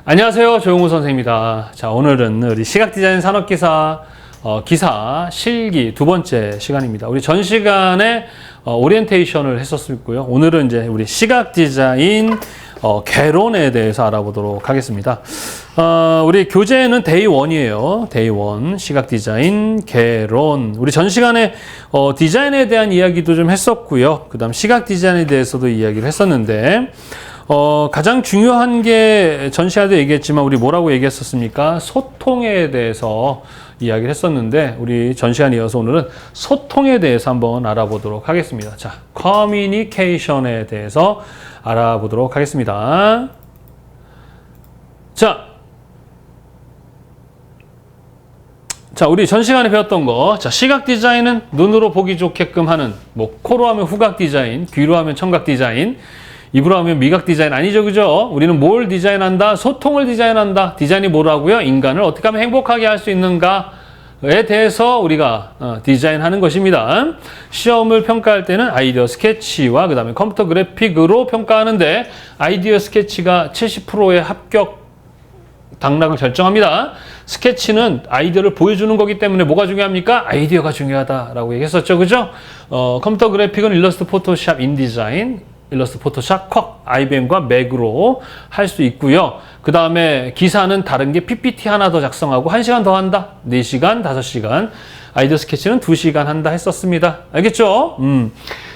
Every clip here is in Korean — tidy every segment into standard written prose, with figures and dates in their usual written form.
안녕하세요. 조용호 선생입니다. 자, 오늘은 우리 시각디자인 산업기사 기사 실기 두 번째 시간입니다. 우리 전 시간에 오리엔테이션을 했었고요. 오늘은 이제 우리 시각디자인 개론에 대해서 알아보도록 하겠습니다. 우리 교재는 데이 1이에요. 데이 1 시각디자인 개론. 우리 전 시간에 디자인에 대한 이야기도 좀 했었고요. 그 다음 시각디자인에 대해서도 이야기를 했었는데 가장 중요한 게 전 시간에도 얘기했지만 우리 뭐라고 얘기했었습니까? 소통에 대해서 이야기를 했었는데 우리 전 시간에 이어서 오늘은 소통에 대해서 한번 알아보도록 하겠습니다. 자, 커뮤니케이션에 대해서 알아보도록 하겠습니다. 자, 우리 전 시간에 배웠던 거. 자, 시각 디자인은 눈으로 보기 좋게끔 하는, 코로 하면 후각 디자인, 귀로 하면 청각 디자인, 입으로 하면 미각 디자인 아니죠, 그죠? 우리는 뭘 디자인한다? 소통을 디자인한다. 디자인이 뭐라고요? 인간을 어떻게 하면 행복하게 할 수 있는가에 대해서 우리가 디자인하는 것입니다. 시험을 평가할 때는 아이디어 스케치와 그 다음에 컴퓨터 그래픽으로 평가하는데 아이디어 스케치가 70%의 합격 당락을 결정합니다. 스케치는 아이디어를 보여주는 거기 때문에 뭐가 중요합니까? 아이디어가 중요하다라고 얘기했었죠, 그죠? 컴퓨터 그래픽은 일러스트, 포토샵, 인디자인, 일러스트, 포토샵, 컷, IBM과 맥으로 할 수 있고요. 그 다음에 기사는 다른 게 PPT 하나 더 작성하고 1시간 더 한다. 4시간, 5시간. 아이디어 스케치는 2시간 한다 했었습니다. 알겠죠?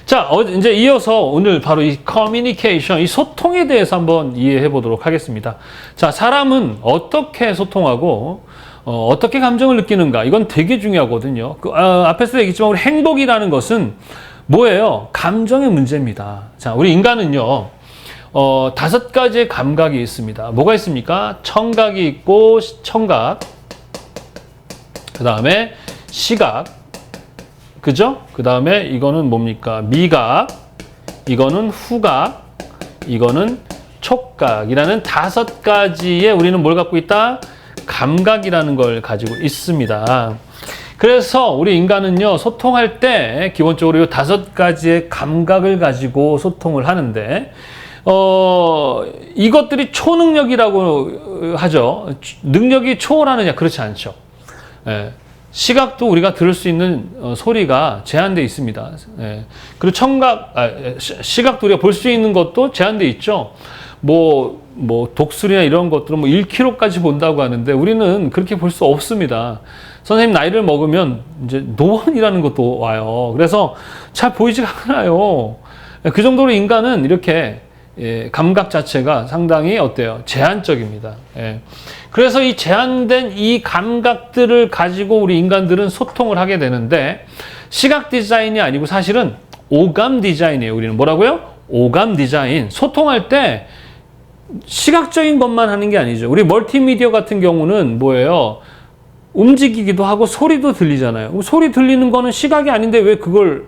자, 이제 이어서 오늘 바로 이 커뮤니케이션, 이 소통에 대해서 한번 이해해 보도록 하겠습니다. 자, 사람은 어떻게 소통하고 어떻게 감정을 느끼는가? 이건 되게 중요하거든요. 앞에서 얘기했지만 우리 행복이라는 것은 뭐예요? 감정의 문제입니다. 자, 우리 인간은요, 5가지의 감각이 있습니다. 뭐가 있습니까? 청각이 있고, 청각. 그 다음에 시각. 그죠? 그 다음에 이거는 뭡니까? 미각. 이거는 후각. 이거는 촉각이라는 5가지의 우리는 뭘 갖고 있다? 감각이라는 걸 가지고 있습니다. 그래서 우리 인간은요, 소통할 때 기본적으로 이 5가지의 감각을 가지고 소통을 하는데, 이것들이 초능력이라고 하죠. 능력이 초월하느냐? 그렇지 않죠. 예. 시각도 우리가 들을 수 있는 소리가 제한되어 있습니다. 예. 그리고 시각도 우리가 볼 수 있는 것도 제한되어 있죠. 독수리나 이런 것들은 1km까지 본다고 하는데 우리는 그렇게 볼 수 없습니다. 선생님 나이를 먹으면 이제 노안이라는 것도 와요. 그래서 잘 보이지가 않아요. 그 정도로 인간은 이렇게 감각 자체가 상당히 어때요? 제한적입니다. 그래서 이 제한된 이 감각들을 가지고 우리 인간들은 소통을 하게 되는데 시각 디자인이 아니고 사실은 오감 디자인이에요. 우리는 뭐라고요? 오감 디자인. 소통할 때 시각적인 것만 하는 게 아니죠. 우리 멀티미디어 같은 경우는 뭐예요? 움직이기도 하고 소리도 들리잖아요. 소리 들리는 거는 시각이 아닌데 왜 그걸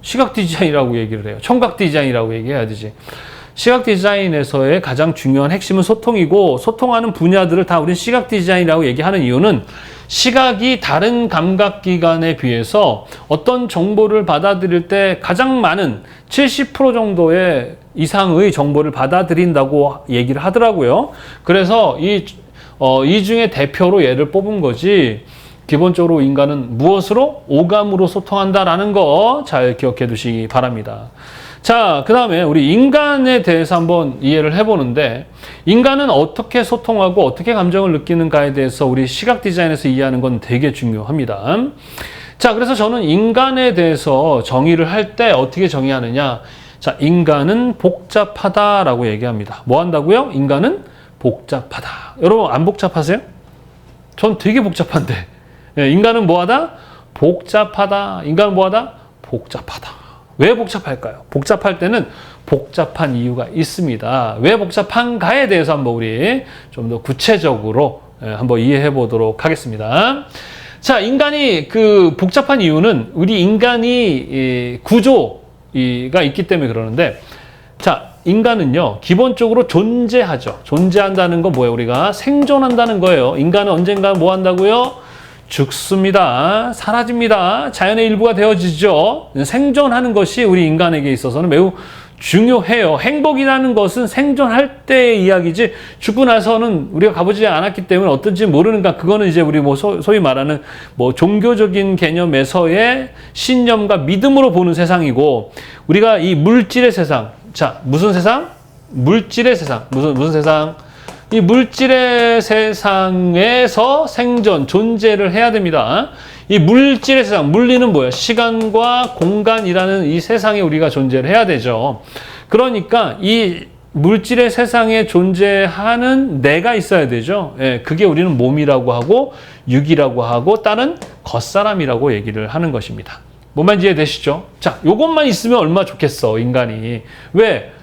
시각 디자인이라고 얘기를 해요? 청각 디자인이라고 얘기해야 되지. 시각 디자인에서의 가장 중요한 핵심은 소통이고 소통하는 분야들을 다 우리는 시각 디자인이라고 얘기하는 이유는 시각이 다른 감각기관에 비해서 어떤 정보를 받아들일 때 가장 많은 70% 정도의 이상의 정보를 받아들인다고 얘기를 하더라고요. 그래서 이 중에 대표로 얘를 뽑은 거지 기본적으로 인간은 무엇으로? 오감으로 소통한다라는 거 잘 기억해 두시기 바랍니다. 자, 그 다음에 우리 인간에 대해서 한번 이해를 해보는데 인간은 어떻게 소통하고 어떻게 감정을 느끼는가에 대해서 우리 시각 디자인에서 이해하는 건 되게 중요합니다. 자, 그래서 저는 인간에 대해서 정의를 할 때 어떻게 정의하느냐. 자, 인간은 복잡하다라고 얘기합니다. 뭐 한다고요? 인간은 복잡하다. 여러분 안 복잡하세요? 전 되게 복잡한데. 인간은 뭐하다? 복잡하다. 인간은 뭐하다? 복잡하다. 왜 복잡할까요? 복잡할 때는 복잡한 이유가 있습니다. 왜 복잡한가에 대해서 한번 우리 좀 더 구체적으로 한번 이해해 보도록 하겠습니다. 자, 인간이 그 복잡한 이유는 우리 인간이 구조가 있기 때문에 그러는데 자, 인간은요, 기본적으로 존재하죠. 존재한다는 건 뭐예요? 우리가 생존한다는 거예요. 인간은 언젠가 뭐 한다고요? 죽습니다. 사라집니다. 자연의 일부가 되어지죠. 생존하는 것이 우리 인간에게 있어서는 매우 중요해요. 행복이라는 것은 생존할 때의 이야기지 죽고 나서는 우리가 가보지 않았기 때문에 어떤지 모르는가. 그거는 이제 우리 뭐 소위 말하는 뭐 종교적인 개념에서의 신념과 믿음으로 보는 세상이고, 우리가 이 물질의 세상, 자 무슨 세상? 물질의 세상. 무슨 세상? 이 물질의 세상에서 생존, 존재를 해야 됩니다. 이 물질의 세상, 물리는 뭐예요? 시간과 공간이라는 이 세상에 우리가 존재를 해야 되죠. 그러니까 이 물질의 세상에 존재하는 내가 있어야 되죠. 예, 그게 우리는 몸이라고 하고 육이라고 하고 다른 겉사람이라고 얘기를 하는 것입니다. 뭔 이해되시죠? 자, 요것만 있으면 얼마나 좋겠어, 인간이. 왜?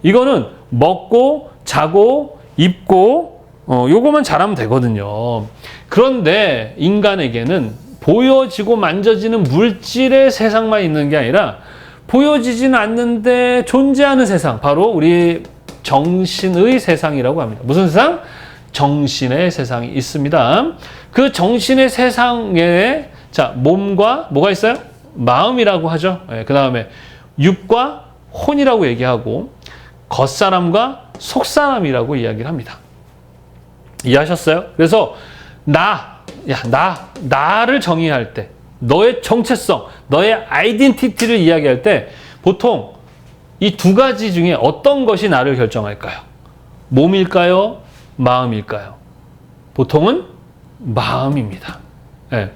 이거는 먹고 자고 입고 요거만 잘하면 되거든요. 그런데 인간에게는 보여지고 만져지는 물질의 세상만 있는 게 아니라 보여지지는 않는데 존재하는 세상, 바로 우리 정신의 세상이라고 합니다. 무슨 세상? 정신의 세상이 있습니다. 그 정신의 세상에 자 몸과 뭐가 있어요? 마음이라고 하죠. 그 다음에 육과 혼이라고 얘기하고 겉사람과 속사람이라고 이야기를 합니다. 이해하셨어요? 그래서 나를 정의할 때, 너의 정체성, 너의 아이덴티티를 이야기할 때 보통 이 두 가지 중에 어떤 것이 나를 결정할까요? 몸일까요? 마음일까요? 보통은 마음입니다. 네.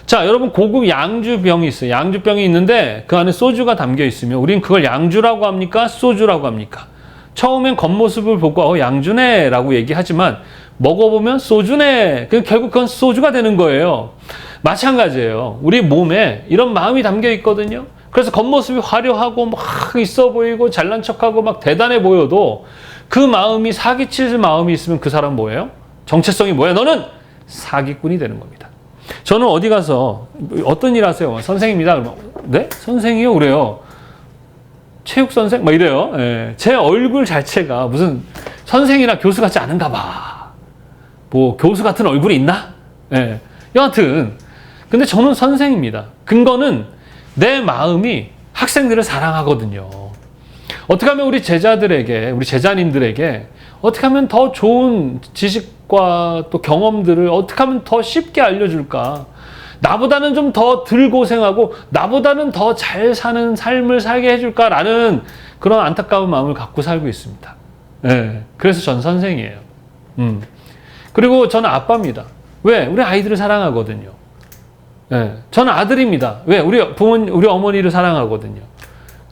자, 여러분 고급 양주병이 있어요. 양주병이 있는데 그 안에 소주가 담겨 있으면 우린 그걸 양주라고 합니까? 소주라고 합니까? 처음엔 겉모습을 보고 양주네 라고 얘기하지만 먹어보면 소주네. 결국 그건 소주가 되는 거예요. 마찬가지예요. 우리 몸에 이런 마음이 담겨 있거든요. 그래서 겉모습이 화려하고 막 있어 보이고 잘난 척하고 막 대단해 보여도 그 마음이 사기칠 마음이 있으면 그 사람 뭐예요? 정체성이 뭐예요? 너는 사기꾼이 되는 겁니다. 저는 어디 가서 어떤 일 하세요? 선생입니다. 그러면 네? 선생이요? 그래요. 체육 선생? 막 이래요. 예. 제 얼굴 자체가 무슨 선생이나 교수 같지 않은가 봐. 뭐 교수 같은 얼굴이 있나? 예. 여하튼 근데 저는 선생입니다. 근거는 내 마음이 학생들을 사랑하거든요. 어떻게 하면 우리 제자들에게, 우리 제자님들에게 어떻게 하면 더 좋은 지식과 또 경험들을 어떻게 하면 더 쉽게 알려줄까? 나보다는 좀 더 덜 고생하고 나보다는 더 잘 사는 삶을 살게 해줄까라는 그런 안타까운 마음을 갖고 살고 있습니다. 네, 그래서 전 선생이에요. 그리고 저는 아빠입니다. 왜? 우리 아이들을 사랑하거든요. 네, 저는 아들입니다. 왜? 우리 어머니를 사랑하거든요.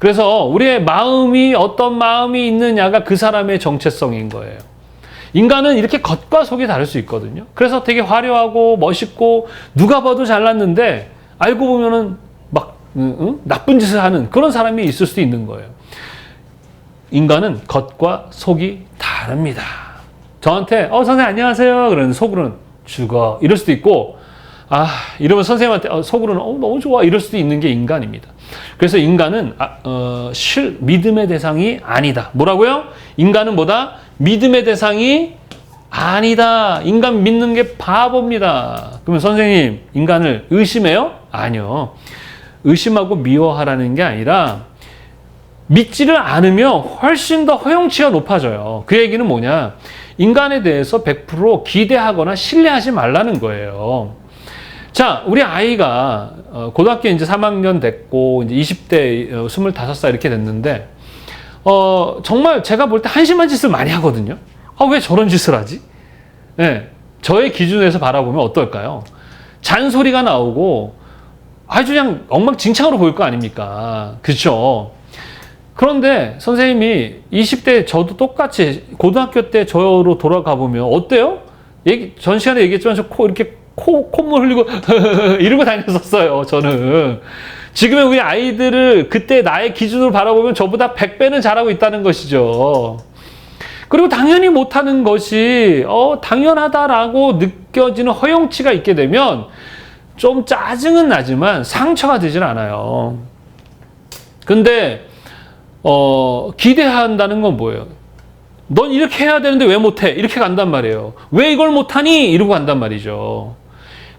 그래서 우리의 마음이 어떤 마음이 있느냐가 그 사람의 정체성인 거예요. 인간은 이렇게 겉과 속이 다를 수 있거든요. 그래서 되게 화려하고 멋있고 누가 봐도 잘났는데 알고 보면은 막 나쁜 짓을 하는 그런 사람이 있을 수도 있는 거예요. 인간은 겉과 속이 다릅니다. 저한테 선생님 안녕하세요 그러는 속으로는 죽어 이럴 수도 있고 이러면 선생님한테 속으로는 너무 좋아 이럴 수도 있는 게 인간입니다. 그래서 인간은 믿음의 대상이 아니다. 뭐라고요? 인간은 뭐다? 믿음의 대상이 아니다. 인간 믿는 게 바보입니다. 그러면 선생님, 인간을 의심해요? 아니요. 의심하고 미워하라는 게 아니라 믿지를 않으면 훨씬 더 허용치가 높아져요. 그 얘기는 뭐냐? 인간에 대해서 100% 기대하거나 신뢰하지 말라는 거예요. 자, 우리 아이가 고등학교 이제 3학년 됐고 이제 20대 25살 이렇게 됐는데 정말 제가 볼 때 한심한 짓을 많이 하거든요. 왜 저런 짓을 하지? 네, 저의 기준에서 바라보면 어떨까요? 잔소리가 나오고 아주 그냥 엉망진창으로 보일 거 아닙니까? 그렇죠? 그런데 선생님이 20대 저도 똑같이 고등학교 때 저로 돌아가 보면 어때요? 전 시간에 얘기했지만 저 이렇게 콧물 흘리고 이러고 다녔었어요. 저는. 지금의 우리 아이들을 그때 나의 기준으로 바라보면 저보다 100배는 잘하고 있다는 것이죠. 그리고 당연히 못하는 것이 당연하다라고 느껴지는 허용치가 있게 되면 좀 짜증은 나지만 상처가 되질 않아요. 근데 기대한다는 건 뭐예요? 넌 이렇게 해야 되는데 왜 못해? 이렇게 간단 말이에요. 왜 이걸 못하니? 이러고 간단 말이죠.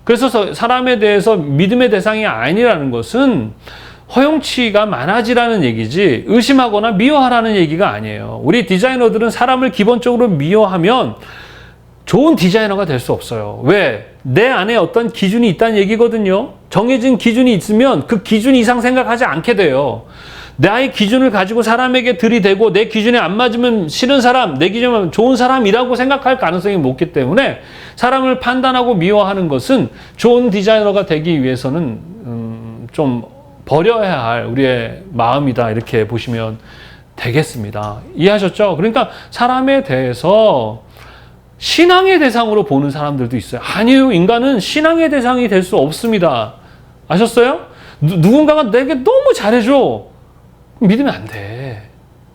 그래서 사람에 대해서 믿음의 대상이 아니라는 것은 허용치가 많아지라는 얘기지 의심하거나 미워하라는 얘기가 아니에요. 우리 디자이너들은 사람을 기본적으로 미워하면 좋은 디자이너가 될 수 없어요. 왜? 내 안에 어떤 기준이 있다는 얘기거든요. 정해진 기준이 있으면 그 기준 이상 생각하지 않게 돼요. 나의 기준을 가지고 사람에게 들이대고 내 기준에 안 맞으면 싫은 사람, 내 기준에 좋은 사람이라고 생각할 가능성이 높기 때문에 사람을 판단하고 미워하는 것은 좋은 디자이너가 되기 위해서는 좀 버려야 할 우리의 마음이다, 이렇게 보시면 되겠습니다. 이해하셨죠? 그러니까 사람에 대해서 신앙의 대상으로 보는 사람들도 있어요. 아니요, 인간은 신앙의 대상이 될 수 없습니다. 아셨어요? 누군가가 내게 너무 잘해줘. 믿으면 안 돼.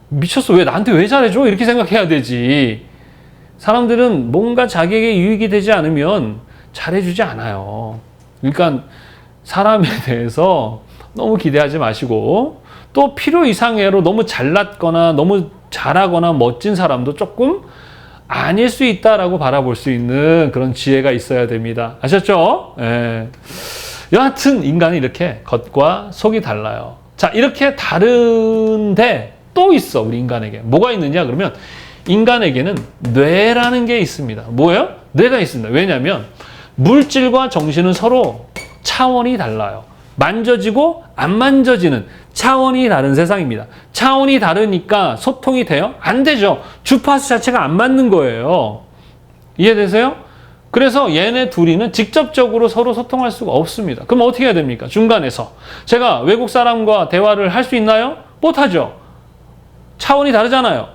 미쳤어. 왜 나한테 왜 잘해줘? 이렇게 생각해야 되지. 사람들은 뭔가 자기에게 유익이 되지 않으면 잘해주지 않아요. 그러니까 사람에 대해서 너무 기대하지 마시고, 또 필요 이상으로 너무 잘났거나 너무 잘하거나 멋진 사람도 조금 아닐 수 있다라고 바라볼 수 있는 그런 지혜가 있어야 됩니다. 아셨죠? 예. 여하튼 인간은 이렇게 겉과 속이 달라요. 자, 이렇게 다른데 또 있어, 우리 인간에게. 뭐가 있느냐 그러면 인간에게는 뇌라는 게 있습니다. 뭐예요? 뇌가 있습니다. 왜냐하면 물질과 정신은 서로 차원이 달라요. 만져지고 안 만져지는 차원이 다른 세상입니다. 차원이 다르니까 소통이 돼요? 안 되죠. 주파수 자체가 안 맞는 거예요. 이해되세요? 그래서 얘네 둘이는 직접적으로 서로 소통할 수가 없습니다. 그럼 어떻게 해야 됩니까? 중간에서. 제가 외국 사람과 대화를 할 수 있나요? 못하죠. 차원이 다르잖아요.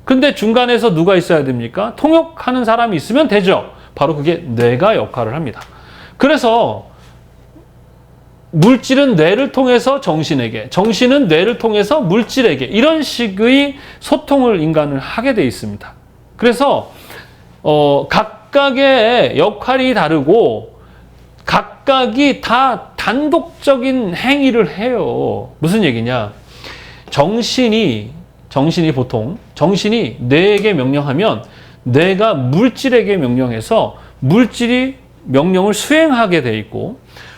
근데 중간에서 누가 있어야 됩니까? 통역하는 사람이 있으면 되죠. 바로 그게 뇌가 역할을 합니다. 그래서 물질은 뇌를 통해서 정신에게, 정신은 뇌를 통해서 물질에게, 이런 식의 소통을 인간은 하게 돼 있습니다. 그래서 각각의 역할이 다르고 각각이 다 단독적인 행위를 해요. 무슨 얘기냐? 정신이 보통 정신이 뇌에게 명령하면 뇌가 물질에게 명령해서 물질이 명령을 수행하게 돼 있고,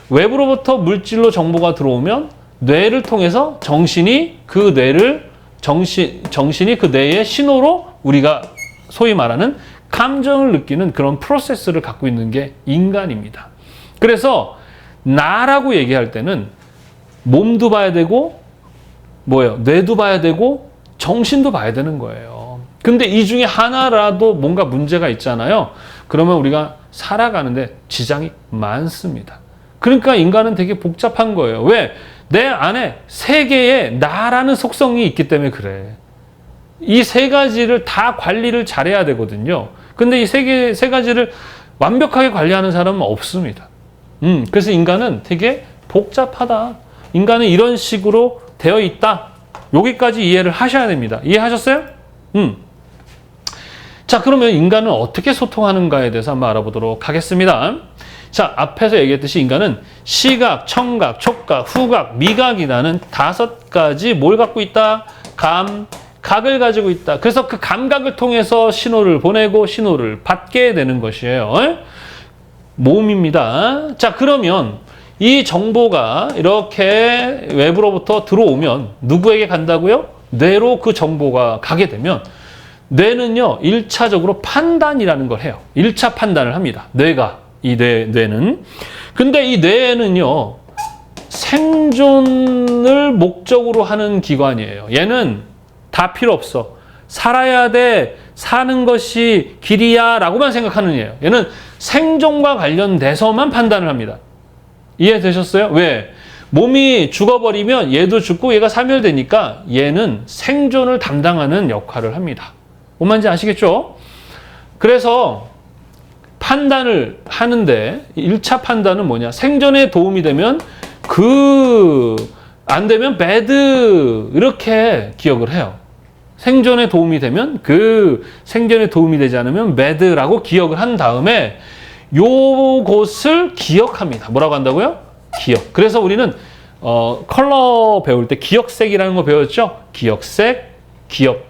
외부로부터 물질로 정보가 들어오면 뇌를 통해서 정신이 그 뇌의 신호로 우리가 소위 말하는 감정을 느끼는 그런 프로세스를 갖고 있는 게 인간입니다. 그래서 나라고 얘기할 때는 몸도 봐야 되고 뇌도 봐야 되고 정신도 봐야 되는 거예요. 근데 이 중에 하나라도 뭔가 문제가 있잖아요. 그러면 우리가 살아가는데 지장이 많습니다. 그러니까 인간은 되게 복잡한 거예요. 왜? 내 안에 세 개의 나라는 속성이 있기 때문에 그래. 이 세 가지를 다 관리를 잘해야 되거든요. 근데 이 세 가지를 완벽하게 관리하는 사람은 없습니다. 그래서 인간은 되게 복잡하다. 인간은 이런 식으로 되어 있다. 여기까지 이해를 하셔야 됩니다. 이해하셨어요? 자, 그러면 인간은 어떻게 소통하는가에 대해서 한번 알아보도록 하겠습니다. 자, 앞에서 얘기했듯이 인간은 시각, 청각, 촉각, 후각, 미각이라는 5가지 뭘 갖고 있다? 각을 가지고 있다. 그래서 그 감각을 통해서 신호를 보내고 신호를 받게 되는 것이에요. 몸입니다. 자, 그러면 이 정보가 이렇게 외부로부터 들어오면 누구에게 간다고요? 뇌로 그 정보가 가게 되면 뇌는요, 1차적으로 판단이라는 걸 해요. 1차 판단을 합니다. 이 뇌는. 근데 이 뇌는요, 생존을 목적으로 하는 기관이에요. 얘는 다 필요 없어. 살아야 돼. 사는 것이 길이야. 라고만 생각하는 얘예요. 얘는 생존과 관련돼서만 판단을 합니다. 이해되셨어요? 왜? 몸이 죽어버리면 얘도 죽고 얘가 사멸되니까 얘는 생존을 담당하는 역할을 합니다. 뭔 말인지 아시겠죠? 그래서 판단을 하는데 1차 판단은 뭐냐? 생존에 도움이 되면 안 되면 bad 이렇게 기억을 해요. 생존에 도움이 되면 생존에 도움이 되지 않으면 bad라고 기억을 한 다음에 요것을 기억합니다. 뭐라고 한다고요? 기억. 그래서 우리는 컬러 배울 때 기억색이라는 거 배웠죠? 기억색, 기억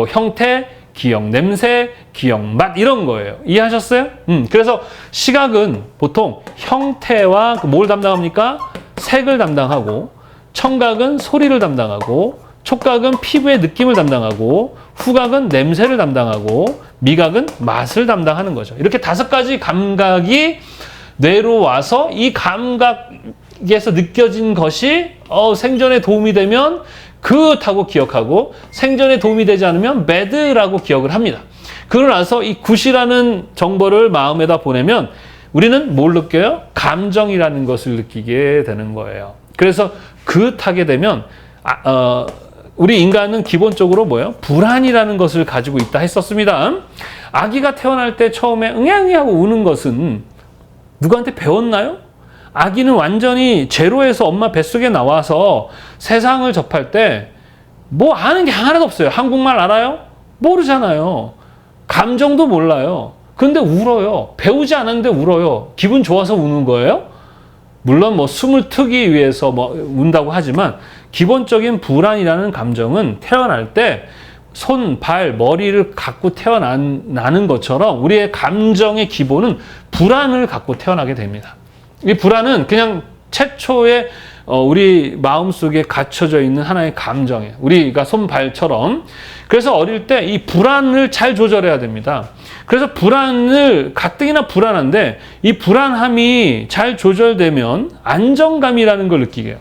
형태, 기억 냄새, 기억 맛 이런 거예요. 이해하셨어요? 그래서 시각은 보통 형태와 뭘 담당합니까? 색을 담당하고, 청각은 소리를 담당하고, 촉각은 피부의 느낌을 담당하고, 후각은 냄새를 담당하고, 미각은 맛을 담당하는 거죠. 이렇게 5가지 감각이 뇌로 와서 이 감각에서 느껴진 것이 생존에 도움이 되면 굿하고 기억하고, 생존에 도움이 되지 않으면 bad라고 기억을 합니다. 그러고 나서 이 굿이라는 정보를 마음에다 보내면 우리는 뭘 느껴요? 감정이라는 것을 느끼게 되는 거예요. 그래서 굿하게 되면 우리 인간은 기본적으로 뭐예요? 불안이라는 것을 가지고 있다 했었습니다. 아기가 태어날 때 처음에 응애응애하고 우는 것은 누구한테 배웠나요? 아기는 완전히 제로에서 엄마 뱃속에 나와서 세상을 접할 때 뭐 아는 게 하나도 없어요. 한국말 알아요? 모르잖아요. 감정도 몰라요. 근데 울어요. 배우지 않았는데 울어요. 기분 좋아서 우는 거예요? 물론 뭐 숨을 트기 위해서 뭐 운다고 하지만 기본적인 불안이라는 감정은 태어날 때 손, 발, 머리를 갖고 태어나는 것처럼 우리의 감정의 기본은 불안을 갖고 태어나게 됩니다. 이 불안은 그냥 최초의 우리 마음속에 갇혀져 있는 하나의 감정이에요. 우리가 손, 발처럼. 그래서 어릴 때 이 불안을 잘 조절해야 됩니다. 그래서 불안을 가뜩이나 불안한데 이 불안함이 잘 조절되면 안정감이라는 걸 느끼게 해요.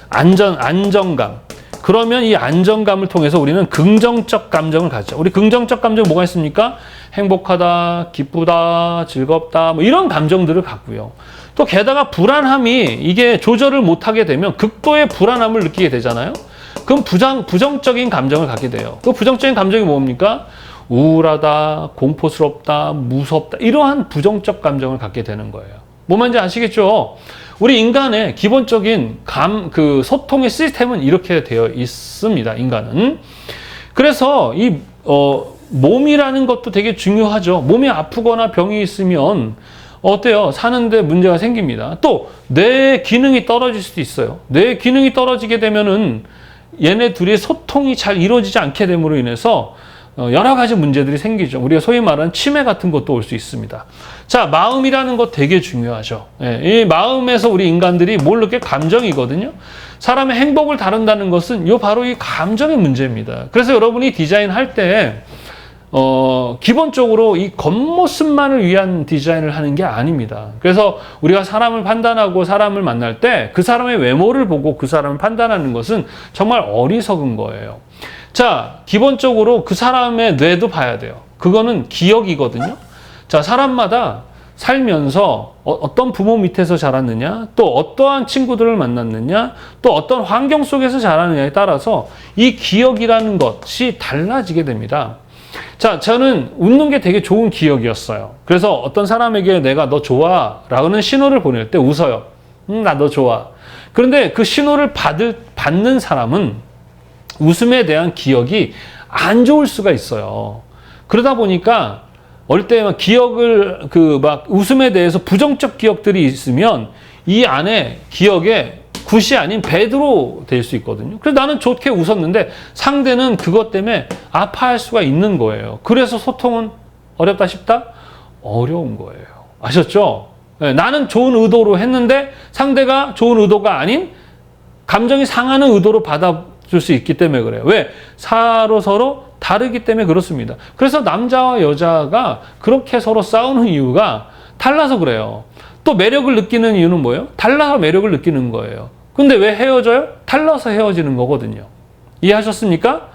안정감. 그러면 이 안정감을 통해서 우리는 긍정적 감정을 가지죠. 우리 긍정적 감정이 뭐가 있습니까? 행복하다, 기쁘다, 즐겁다, 뭐 이런 감정들을 갖고요. 또 게다가 불안함이 이게 조절을 못하게 되면 극도의 불안함을 느끼게 되잖아요. 그럼 부정적인 감정을 갖게 돼요. 그 부정적인 감정이 뭡니까? 우울하다, 공포스럽다, 무섭다, 이러한 부정적 감정을 갖게 되는 거예요. 뭐 말인지 아시겠죠? 우리 인간의 기본적인 소통의 시스템은 이렇게 되어 있습니다. 인간은. 그래서 이 몸이라는 것도 되게 중요하죠. 몸이 아프거나 병이 있으면 어때요? 사는데 문제가 생깁니다. 또 뇌 기능이 떨어질 수도 있어요. 뇌 기능이 떨어지게 되면은 얘네 둘이 소통이 잘 이루어지지 않게 됨으로 인해서 여러 가지 문제들이 생기죠. 우리가 소위 말하는 치매 같은 것도 올 수 있습니다. 자, 마음이라는 것 되게 중요하죠. 이 마음에서 우리 인간들이 뭘 느껴? 감정이거든요. 사람의 행복을 다룬다는 것은 바로 이 감정의 문제입니다. 그래서 여러분이 디자인할 때 기본적으로 이 겉모습만을 위한 디자인을 하는 게 아닙니다. 그래서 우리가 사람을 판단하고 사람을 만날 때 그 사람의 외모를 보고 그 사람을 판단하는 것은 정말 어리석은 거예요. 자, 기본적으로 그 사람의 뇌도 봐야 돼요. 그거는 기억이거든요. 자, 사람마다 살면서 어떤 부모 밑에서 자랐느냐, 또 어떠한 친구들을 만났느냐, 또 어떤 환경 속에서 자라느냐에 따라서 이 기억이라는 것이 달라지게 됩니다. 자, 저는 웃는 게 되게 좋은 기억이었어요. 그래서 어떤 사람에게 내가 너 좋아 라는 신호를 보낼 때 웃어요. 나 너 좋아. 그런데 그 신호를 받는 사람은 웃음에 대한 기억이 안 좋을 수가 있어요. 그러다 보니까 어릴 때 막 기억을 웃음에 대해서 부정적 기억들이 있으면 이 안에 기억에 굿이 아닌 배드로 될 수 있거든요. 그래서 나는 좋게 웃었는데 상대는 그것 때문에 아파할 수가 있는 거예요. 그래서 소통은 어렵다 싶다? 어려운 거예요. 아셨죠? 네, 나는 좋은 의도로 했는데 상대가 좋은 의도가 아닌 감정이 상하는 의도로 받아줄 수 있기 때문에 그래요. 왜? 서로 다르기 때문에 그렇습니다. 그래서 남자와 여자가 그렇게 서로 싸우는 이유가 달라서 그래요. 또 매력을 느끼는 이유는 뭐예요? 달라서 매력을 느끼는 거예요. 근데 왜 헤어져요? 달라서 헤어지는 거거든요. 이해하셨습니까?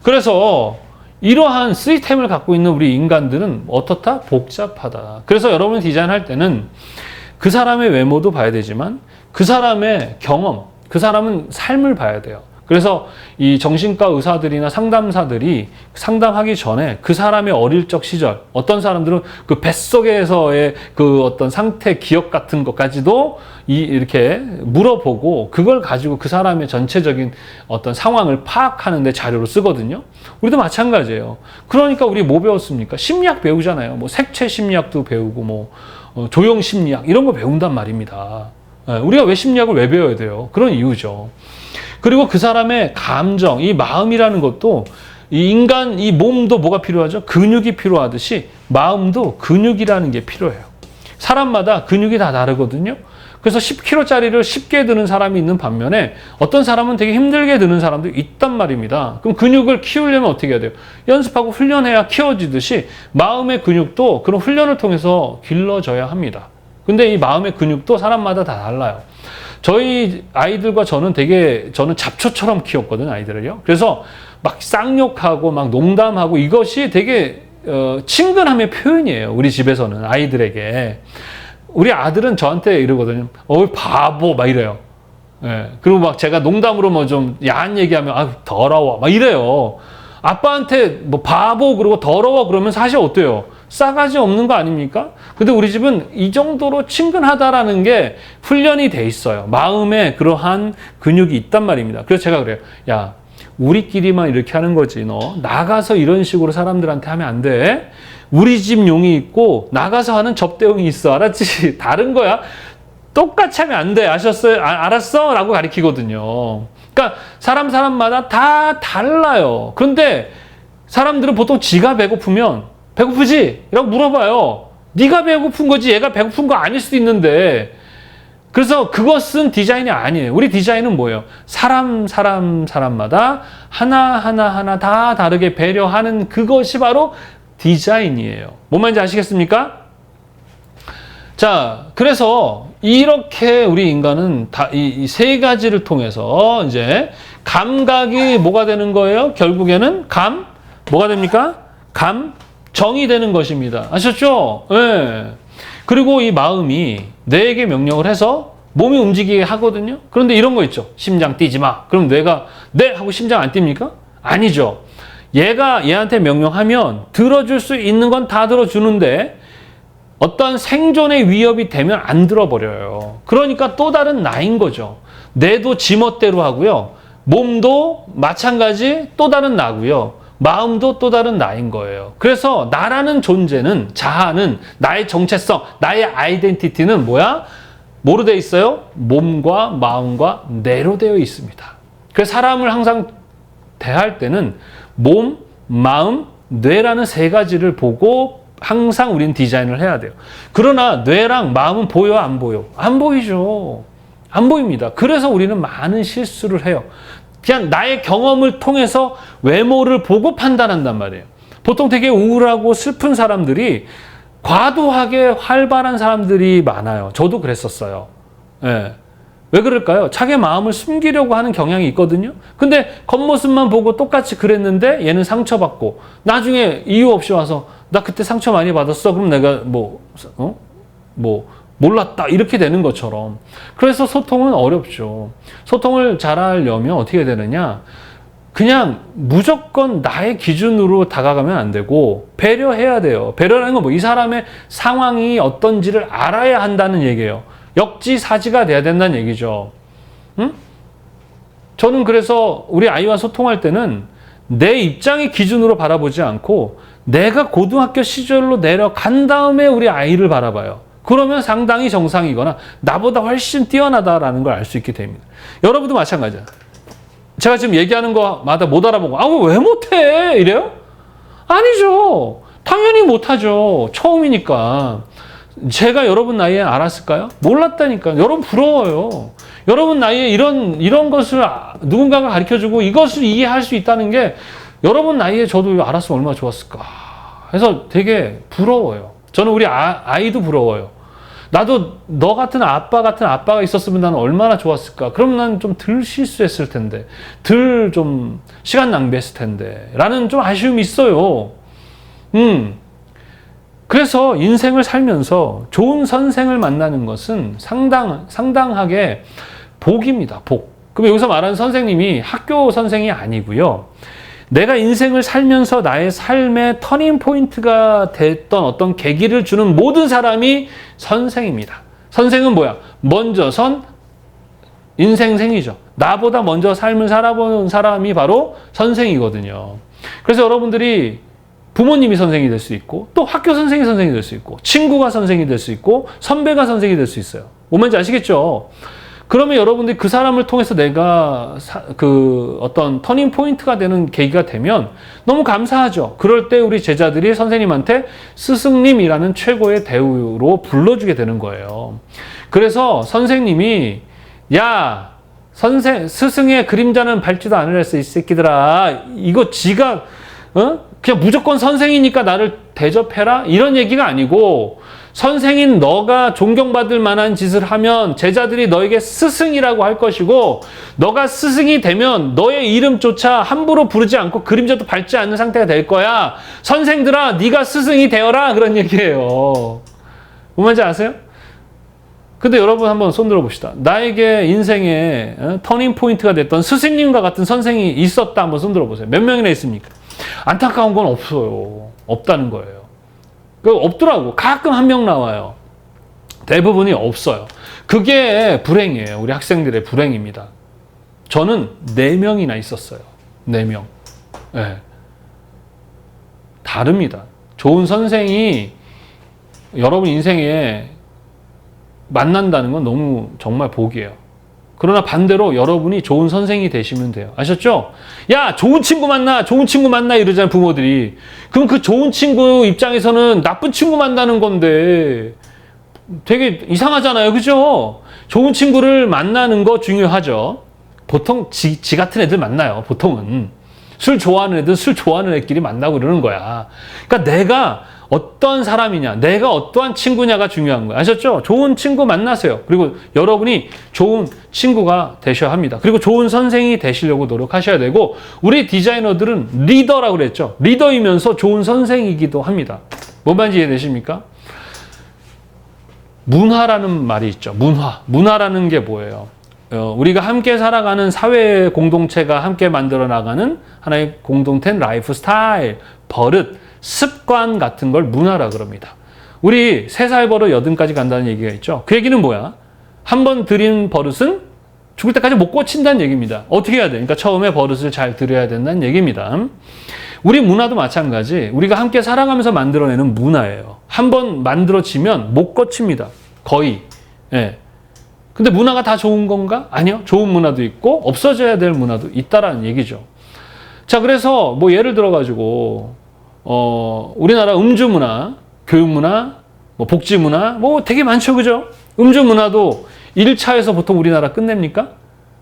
그래서 이러한 시스템을 갖고 있는 우리 인간들은 어떻다? 복잡하다. 그래서 여러분이 디자인할 때는 그 사람의 외모도 봐야 되지만 그 사람의 경험, 그 사람은 삶을 봐야 돼요. 그래서 이 정신과 의사들이나 상담사들이 상담하기 전에 그 사람의 어릴 적 시절, 어떤 사람들은 그 뱃속에서의 그 어떤 상태, 기억 같은 것까지도 이렇게 물어보고 그걸 가지고 그 사람의 전체적인 어떤 상황을 파악하는 데 자료로 쓰거든요. 우리도 마찬가지예요. 그러니까 우리 뭐 배웠습니까? 심리학 배우잖아요. 뭐 색채 심리학도 배우고 뭐 조형 심리학 이런 거 배운단 말입니다. 우리가 왜 심리학을 왜 배워야 돼요? 그런 이유죠. 그리고 그 사람의 감정, 이 마음이라는 것도 이 인간, 이 몸도 뭐가 필요하죠? 근육이 필요하듯이 마음도 근육이라는 게 필요해요. 사람마다 근육이 다 다르거든요. 그래서 10kg짜리를 쉽게 드는 사람이 있는 반면에 어떤 사람은 되게 힘들게 드는 사람도 있단 말입니다. 그럼 근육을 키우려면 어떻게 해야 돼요? 연습하고 훈련해야 키워지듯이 마음의 근육도 그런 훈련을 통해서 길러져야 합니다. 근데 이 마음의 근육도 사람마다 다 달라요. 저희 아이들과 저는 잡초처럼 키웠거든요, 아이들을요. 그래서 막 쌍욕하고 막 농담하고 이것이 되게 친근함의 표현이에요. 우리 집에서는 아이들에게. 우리 아들은 저한테 이러거든요. 바보 막 이래요. 예. 그리고 막 제가 농담으로 뭐 좀 야한 얘기하면 더러워 막 이래요. 아빠한테 뭐 바보 그러고 더러워 그러면 사실 어때요? 싸가지 없는 거 아닙니까? 근데 우리 집은 이 정도로 친근하다라는 게 훈련이 돼 있어요. 마음에 그러한 근육이 있단 말입니다. 그래서 제가 그래요. 야, 우리끼리만 이렇게 하는 거지. 너 나가서 이런 식으로 사람들한테 하면 안 돼. 우리 집 용이 있고 나가서 하는 접대용이 있어. 알았지? 다른 거야. 똑같이 하면 안 돼. 아셨어요? 알았어? 라고 가르치거든요. 그러니까 사람마다 다 달라요. 그런데 사람들은 보통 지가 배고프면 배고프지? 라고 물어봐요. 네가 배고픈 거지 얘가 배고픈 거 아닐 수도 있는데. 그래서 그것은 디자인이 아니에요. 우리 디자인은 뭐예요? 사람마다 하나 다 다르게 배려하는 그것이 바로 디자인이에요. 뭔 말인지 아시겠습니까? 자, 그래서 이렇게 우리 인간은 이 세 가지를 통해서 이제 감각이 뭐가 되는 거예요? 결국에는 뭐가 됩니까? 정이 되는 것입니다. 아셨죠? 네. 그리고 이 마음이 뇌에게 명령을 해서 몸이 움직이게 하거든요. 그런데 이런 거 있죠. 심장 뛰지 마. 그럼 뇌가 네 하고 심장 안 뜁니까? 아니죠. 얘가 얘한테 명령하면 들어줄 수 있는 건 다 들어주는데 어떤 생존의 위협이 되면 안 들어버려요. 그러니까 또 다른 나인 거죠. 뇌도 지멋대로 하고요. 몸도 마찬가지 또 다른 나고요. 마음도 또 다른 나인 거예요. 그래서 나라는 존재는, 자아는, 나의 정체성, 나의 아이덴티티는 뭐야? 뭐로 되어 있어요? 몸과 마음과 뇌로 되어 있습니다. 그래서 사람을 항상 대할 때는 몸, 마음, 뇌라는 세 가지를 보고 항상 우리는 디자인을 해야 돼요. 그러나 뇌랑 마음은 보여, 안 보여? 안 보이죠. 안 보입니다. 그래서 우리는 많은 실수를 해요. 그냥 나의 경험을 통해서 외모를 보고 판단한단 말이에요. 보통 되게 우울하고 슬픈 사람들이 과도하게 활발한 사람들이 많아요. 저도 그랬었어요. 예. 왜 그럴까요? 자기 마음을 숨기려고 하는 경향이 있거든요. 근데 겉모습만 보고 똑같이 그랬는데 얘는 상처받고 나중에 이유 없이 와서 나 그때 상처 많이 받았어. 그럼 내가 몰랐다 이렇게 되는 것처럼. 그래서 소통은 어렵죠. 소통을 잘하려면 어떻게 되느냐, 그냥 무조건 나의 기준으로 다가가면 안 되고 배려해야 돼요. 배려라는 건 이 사람의 상황이 어떤지를 알아야 한다는 얘기예요. 역지사지가 돼야 된다는 얘기죠. 응? 저는 그래서 우리 아이와 소통할 때는 내 입장의 기준으로 바라보지 않고 내가 고등학교 시절로 내려간 다음에 우리 아이를 바라봐요. 그러면 상당히 정상이거나 나보다 훨씬 뛰어나다라는 걸 알 수 있게 됩니다. 여러분도 마찬가지야. 제가 지금 얘기하는 거마다 못 알아보고 왜 못해? 이래요? 아니죠. 당연히 못하죠. 처음이니까. 제가 여러분 나이에 알았을까요? 몰랐다니까요. 여러분 부러워요. 여러분 나이에 이런 것을 누군가가 가르쳐주고 이것을 이해할 수 있다는 게 여러분 나이에 저도 알았으면 얼마나 좋았을까. 해서 되게 부러워요. 저는 우리 아이도 부러워요. 나도 너 같은 아빠가 있었으면 나는 얼마나 좋았을까. 그럼 난 좀 덜 실수했을 텐데, 덜 좀 시간 낭비했을 텐데 라는 좀 아쉬움이 있어요. 그래서 인생을 살면서 좋은 선생을 만나는 것은 상당하게 복입니다. 복. 그럼 여기서 말하는 선생님이 학교 선생이 아니고요. 내가 인생을 살면서 나의 삶의 터닝 포인트가 됐던 어떤 계기를 주는 모든 사람이 선생입니다. 선생은 뭐야? 먼저 선 인생생이죠. 나보다 먼저 삶을 살아본 사람이 바로 선생이거든요. 그래서 여러분들이 부모님이 선생이 될 수 있고, 또 학교 선생이 될 수 있고, 친구가 선생이 될 수 있고, 선배가 선생이 될 수 있어요. 뭔지 아시겠죠? 그러면 여러분들이 그 사람을 통해서 내가 어떤 터닝 포인트가 되는 계기가 되면 너무 감사하죠. 그럴 때 우리 제자들이 선생님한테 스승님이라는 최고의 대우로 불러주게 되는 거예요. 그래서 선생님이 야 스승의 그림자는 밟지도 않으랬어 이 새끼들아. 이거 지가 그냥 무조건 선생이니까 나를 대접해라 이런 얘기가 아니고, 선생인 너가 존경받을 만한 짓을 하면 제자들이 너에게 스승이라고 할 것이고, 너가 스승이 되면 너의 이름조차 함부로 부르지 않고 그림자도 밟지 않는 상태가 될 거야. 선생들아 네가 스승이 되어라 그런 얘기예요. 뭔 말인지 아세요? 근데 여러분 한번 손들어 봅시다. 나에게 인생의 터닝 포인트가 됐던 스승님과 같은 선생이 있었다 한번 손들어 보세요. 몇 명이나 있습니까? 안타까운 건 없어요. 없다는 거예요. 없더라고. 가끔 한 명 나와요. 대부분이 없어요. 그게 불행이에요. 우리 학생들의 불행입니다. 저는 4명이나 있었어요. 4명. 네. 다릅니다. 좋은 선생이 여러분 인생에 만난다는 건 너무 정말 복이에요. 그러나 반대로 여러분이 좋은 선생이 되시면 돼요. 아셨죠? 야, 좋은 친구 만나, 좋은 친구 만나 이러잖아요, 부모들이. 그럼 그 좋은 친구 입장에서는 나쁜 친구 만나는 건데 되게 이상하잖아요. 그죠? 좋은 친구를 만나는 거 중요하죠. 보통 지 같은 애들 만나요, 보통은. 술 좋아하는 애들 술 좋아하는 애끼리 만나고 이러는 거야. 그러니까 내가 어떤 사람이냐, 내가 어떠한 친구냐가 중요한 거예요. 아셨죠? 좋은 친구 만나세요. 그리고 여러분이 좋은 친구가 되셔야 합니다. 그리고 좋은 선생이 되시려고 노력하셔야 되고, 우리 디자이너들은 리더라고 그랬죠. 리더이면서 좋은 선생이기도 합니다. 뭔 말인지 이해되십니까? 문화라는 말이 있죠. 문화라는 게 뭐예요? 우리가 함께 살아가는 사회 공동체가 함께 만들어 나가는 하나의 공동된 라이프 스타일, 버릇, 습관 같은 걸 문화라 그럽니다. 우리 3살 버릇 80까지 간다는 얘기가 있죠. 그 얘기는 뭐야? 한 번 들인 버릇은 죽을 때까지 못 고친다는 얘기입니다. 어떻게 해야 돼? 그러니까 처음에 버릇을 잘 들여야 된다는 얘기입니다. 우리 문화도 마찬가지. 우리가 함께 살아가면서 만들어내는 문화예요. 한 번 만들어지면 못 고칩니다. 거의. 예. 근데 문화가 다 좋은 건가? 아니요. 좋은 문화도 있고 없어져야 될 문화도 있다라는 얘기죠. 자, 그래서 뭐 예를 들어가지고 우리나라 음주 문화, 교육 문화, 뭐 복지 문화, 뭐 되게 많죠, 그죠? 음주 문화도 1차에서 보통 우리나라 끝냅니까?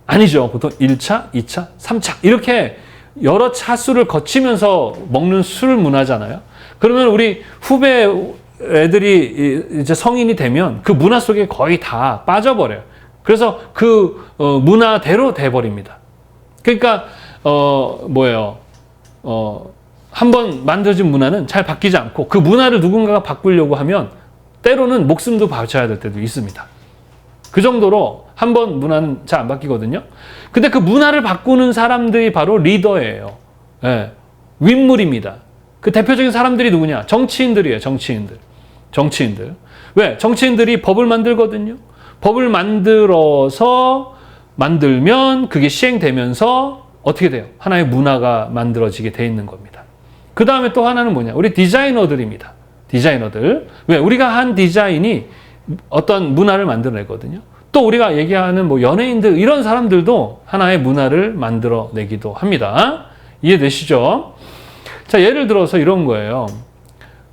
아니죠. 보통 1차, 2차, 3차 이렇게 여러 차수를 거치면서 먹는 술 문화잖아요. 그러면 우리 후배 애들이 이제 성인이 되면 그 문화 속에 거의 다 빠져버려요. 그래서 그 문화대로 돼버립니다. 그러니까 한번 만들어진 문화는 잘 바뀌지 않고 그 문화를 누군가가 바꾸려고 하면 때로는 목숨도 바쳐야 될 때도 있습니다. 그 정도로 한번 문화는 잘 안 바뀌거든요. 근데 그 문화를 바꾸는 사람들이 바로 리더예요. 예, 윗물입니다. 그 대표적인 사람들이 누구냐? 정치인들이에요. 정치인들. 왜? 정치인들이 법을 만들거든요. 법을 만들면 그게 시행되면서 어떻게 돼요? 하나의 문화가 만들어지게 돼 있는 겁니다. 그 다음에 또 하나는 뭐냐? 우리 디자이너들입니다. 디자이너들. 왜? 우리가 한 디자인이 어떤 문화를 만들어내거든요. 또 우리가 얘기하는 뭐 연예인들 이런 사람들도 하나의 문화를 만들어내기도 합니다. 이해되시죠? 자, 예를 들어서 이런 거예요.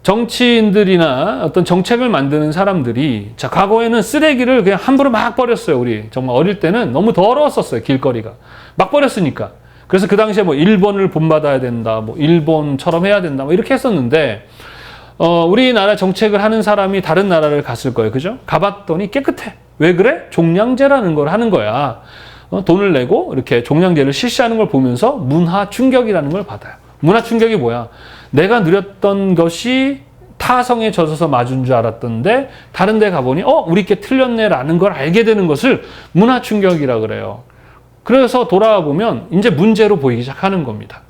정치인들이나 어떤 정책을 만드는 사람들이 자, 과거에는 쓰레기를 그냥 함부로 막 버렸어요. 우리 정말 어릴 때는 너무 더러웠었어요. 길거리가. 막 버렸으니까. 그래서 그 당시에 뭐 일본을 본받아야 된다. 뭐 일본처럼 해야 된다. 뭐 이렇게 했었는데 우리나라 정책을 하는 사람이 다른 나라를 갔을 거예요. 그죠? 가봤더니 깨끗해. 왜 그래? 종량제라는 걸 하는 거야. 돈을 내고 이렇게 종량제를 실시하는 걸 보면서 문화 충격이라는 걸 받아요. 문화 충격이 뭐야? 내가 누렸던 것이 타성에 젖어서 맞은 줄 알았던데 다른 데 가보니 우리 게 틀렸네라는 걸 알게 되는 것을 문화 충격이라 그래요. 그래서 돌아와 보면 이제 문제로 보이기 시작하는 겁니다.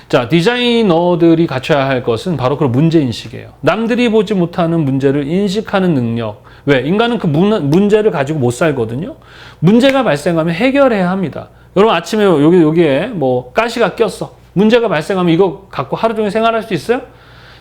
자, 디자이너들이 갖춰야 할 것은 바로 그런 문제인식이에요. 남들이 보지 못하는 문제를 인식하는 능력. 왜? 인간은 그 문제를 가지고 못 살거든요. 문제가 발생하면 해결해야 합니다. 여러분 아침에 여기에 뭐 가시가 꼈어. 문제가 발생하면 이거 갖고 하루 종일 생활할 수 있어요?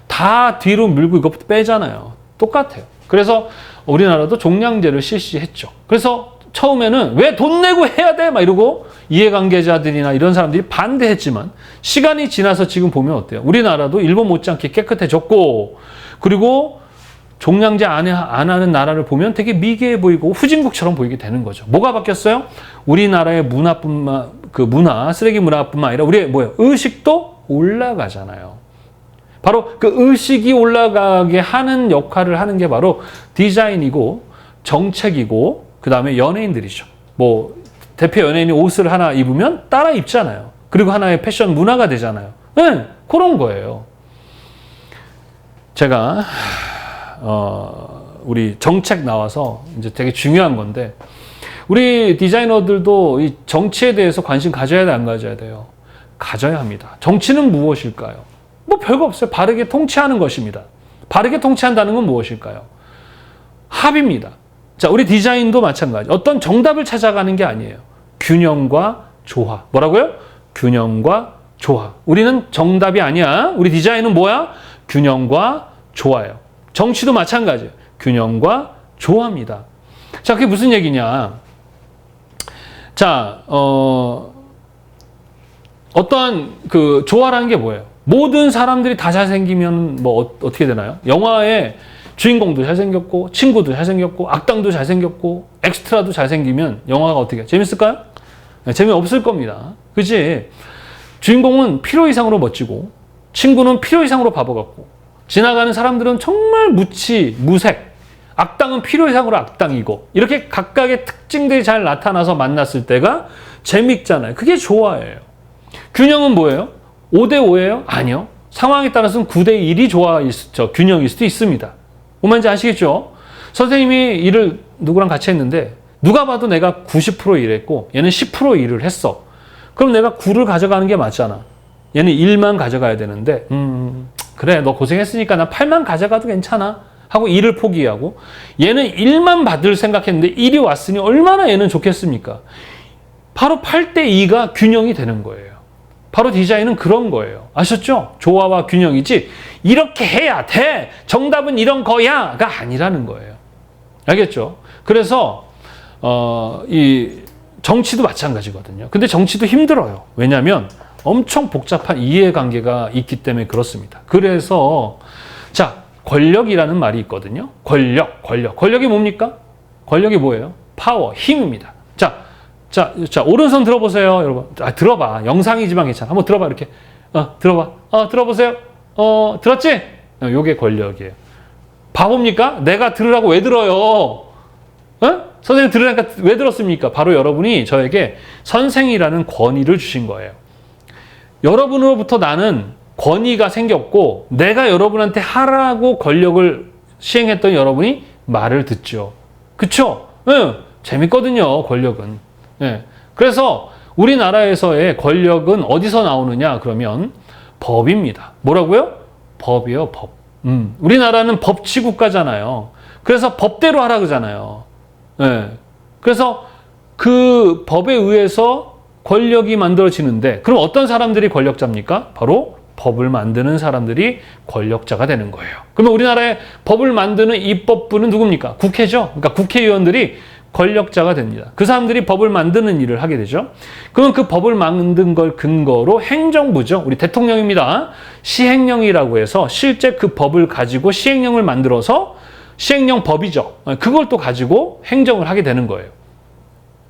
다 뒤로 밀고 이것부터 빼잖아요. 똑같아요. 그래서 우리나라도 종량제를 실시했죠. 그래서 처음에는 왜 돈 내고 해야 돼? 막 이러고 이해관계자들이나 이런 사람들이 반대했지만 시간이 지나서 지금 보면 어때요? 우리나라도 일본 못지않게 깨끗해졌고 그리고 종량제 안 하는 나라를 보면 되게 미개해 보이고 후진국처럼 보이게 되는 거죠. 뭐가 바뀌었어요? 우리나라의 문화, 쓰레기 문화뿐만 아니라 우리의 뭐예요? 의식도 올라가잖아요. 바로 그 의식이 올라가게 하는 역할을 하는 게 바로 디자인이고 정책이고 그 다음에 연예인들이죠. 뭐 대표 연예인이 옷을 하나 입으면 따라 입잖아요. 그리고 하나의 패션 문화가 되잖아요. 네, 그런 거예요. 제가 우리 정책 나와서 이제 되게 중요한 건데 우리 디자이너들도 이 정치에 대해서 관심 가져야 돼, 안 가져야 돼요? 가져야 합니다. 정치는 무엇일까요? 뭐 별거 없어요. 바르게 통치하는 것입니다. 바르게 통치한다는 건 무엇일까요? 합입니다. 자, 우리 디자인도 마찬가지. 어떤 정답을 찾아가는 게 아니에요. 균형과 조화. 뭐라고요? 균형과 조화. 우리는 정답이 아니야. 우리 디자인은 뭐야? 균형과 조화예요. 정치도 마찬가지예요. 균형과 조화입니다. 자, 그게 무슨 얘기냐? 자, 어떠한 그 조화라는 게 뭐예요? 모든 사람들이 다 잘생기면 뭐 어떻게 되나요? 영화에 주인공도 잘생겼고 친구도 잘생겼고 악당도 잘생겼고 엑스트라도 잘생기면 영화가 어떻게 재밌을까요? 네, 재미없을 겁니다. 그치? 주인공은 필요 이상으로 멋지고 친구는 필요 이상으로 바보 같고 지나가는 사람들은 정말 무색 악당은 필요 이상으로 악당이고 이렇게 각각의 특징들이 잘 나타나서 만났을 때가 재밌잖아요. 그게 조화예요. 균형은 뭐예요? 5대5예요? 아니요. 상황에 따라서는 9대1이 균형일 수도 있습니다. 뭔 말인지 아시겠죠? 선생님이 일을 누구랑 같이 했는데 누가 봐도 내가 90% 일했고 얘는 10% 일을 했어. 그럼 내가 9를 가져가는 게 맞잖아. 얘는 1만 가져가야 되는데 그래 너 고생했으니까 나 8만 가져가도 괜찮아 하고 1을 포기하고 얘는 1만 받을 생각했는데 1이 왔으니 얼마나 얘는 좋겠습니까? 바로 8대2가 균형이 되는 거예요. 바로 디자인은 그런 거예요. 아셨죠? 조화와 균형이지 이렇게 해야 돼. 정답은 이런 거야가 아니라는 거예요. 알겠죠? 그래서 이 정치도 마찬가지거든요. 근데 정치도 힘들어요. 왜냐하면 엄청 복잡한 이해관계가 있기 때문에 그렇습니다. 그래서 자 권력이라는 말이 있거든요. 권력이 뭡니까? 권력이 뭐예요? 파워, 힘입니다. 자, 오른손 들어보세요, 여러분. 들어봐. 영상이지만 괜찮아. 한번 들어봐, 이렇게. 들어봐. 들어보세요. 들었지? 요게 권력이에요. 바보입니까? 내가 들으라고 왜 들어요? 선생님 들으라니까 왜 들었습니까? 바로 여러분이 저에게 선생이라는 권위를 주신 거예요. 여러분으로부터 나는 권위가 생겼고, 내가 여러분한테 하라고 권력을 시행했던 여러분이 말을 듣죠. 그쵸? 재밌거든요, 권력은. 그래서 우리나라에서의 권력은 어디서 나오느냐 그러면 법입니다. 뭐라고요? 법이요, 법. 우리나라는 법치 국가잖아요. 그래서 법대로 하라 그러잖아요. 그래서 그 법에 의해서 권력이 만들어지는데 그럼 어떤 사람들이 권력자입니까? 바로 법을 만드는 사람들이 권력자가 되는 거예요. 그러면 우리나라의 법을 만드는 입법부는 누굽니까? 국회죠. 그러니까 국회의원들이 권력자가 됩니다. 그 사람들이 법을 만드는 일을 하게 되죠. 그러면 그 법을 만든 걸 근거로 행정부죠. 우리 대통령입니다. 시행령이라고 해서 실제 그 법을 가지고 시행령을 만들어서 시행령 법이죠. 그걸 또 가지고 행정을 하게 되는 거예요.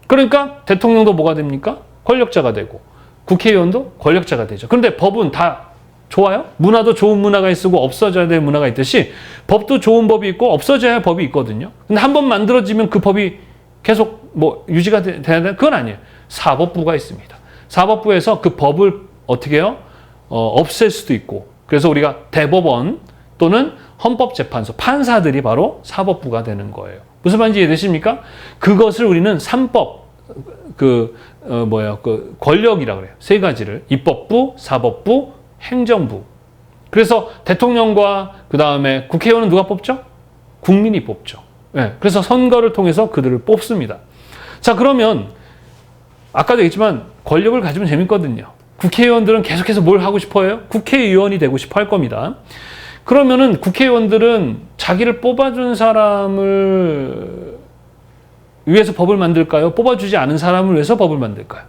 그러니까 대통령도 뭐가 됩니까? 권력자가 되고 국회의원도 권력자가 되죠. 그런데 법은 다 좋아요? 문화도 좋은 문화가 있고 없어져야 될 문화가 있듯이 법도 좋은 법이 있고 없어져야 할 법이 있거든요. 근데 한번 만들어지면 그 법이 계속 뭐 유지가 돼야 되는 그건 아니에요. 사법부가 있습니다. 사법부에서 그 법을 어떻게 해요? 없앨 수도 있고. 그래서 우리가 대법원 또는 헌법재판소, 판사들이 바로 사법부가 되는 거예요. 무슨 말인지 이해되십니까? 그것을 우리는 삼법, 권력이라고 그래요. 세 가지를. 입법부, 사법부, 행정부. 그래서 대통령과 그 다음에 국회의원은 누가 뽑죠? 국민이 뽑죠. 그래서 선거를 통해서 그들을 뽑습니다. 자, 그러면 아까도 얘기했지만 권력을 가지면 재밌거든요. 국회의원들은 계속해서 뭘 하고 싶어요? 국회의원이 되고 싶어 할 겁니다. 그러면은 국회의원들은 자기를 뽑아준 사람을 위해서 법을 만들까요? 뽑아주지 않은 사람을 위해서 법을 만들까요?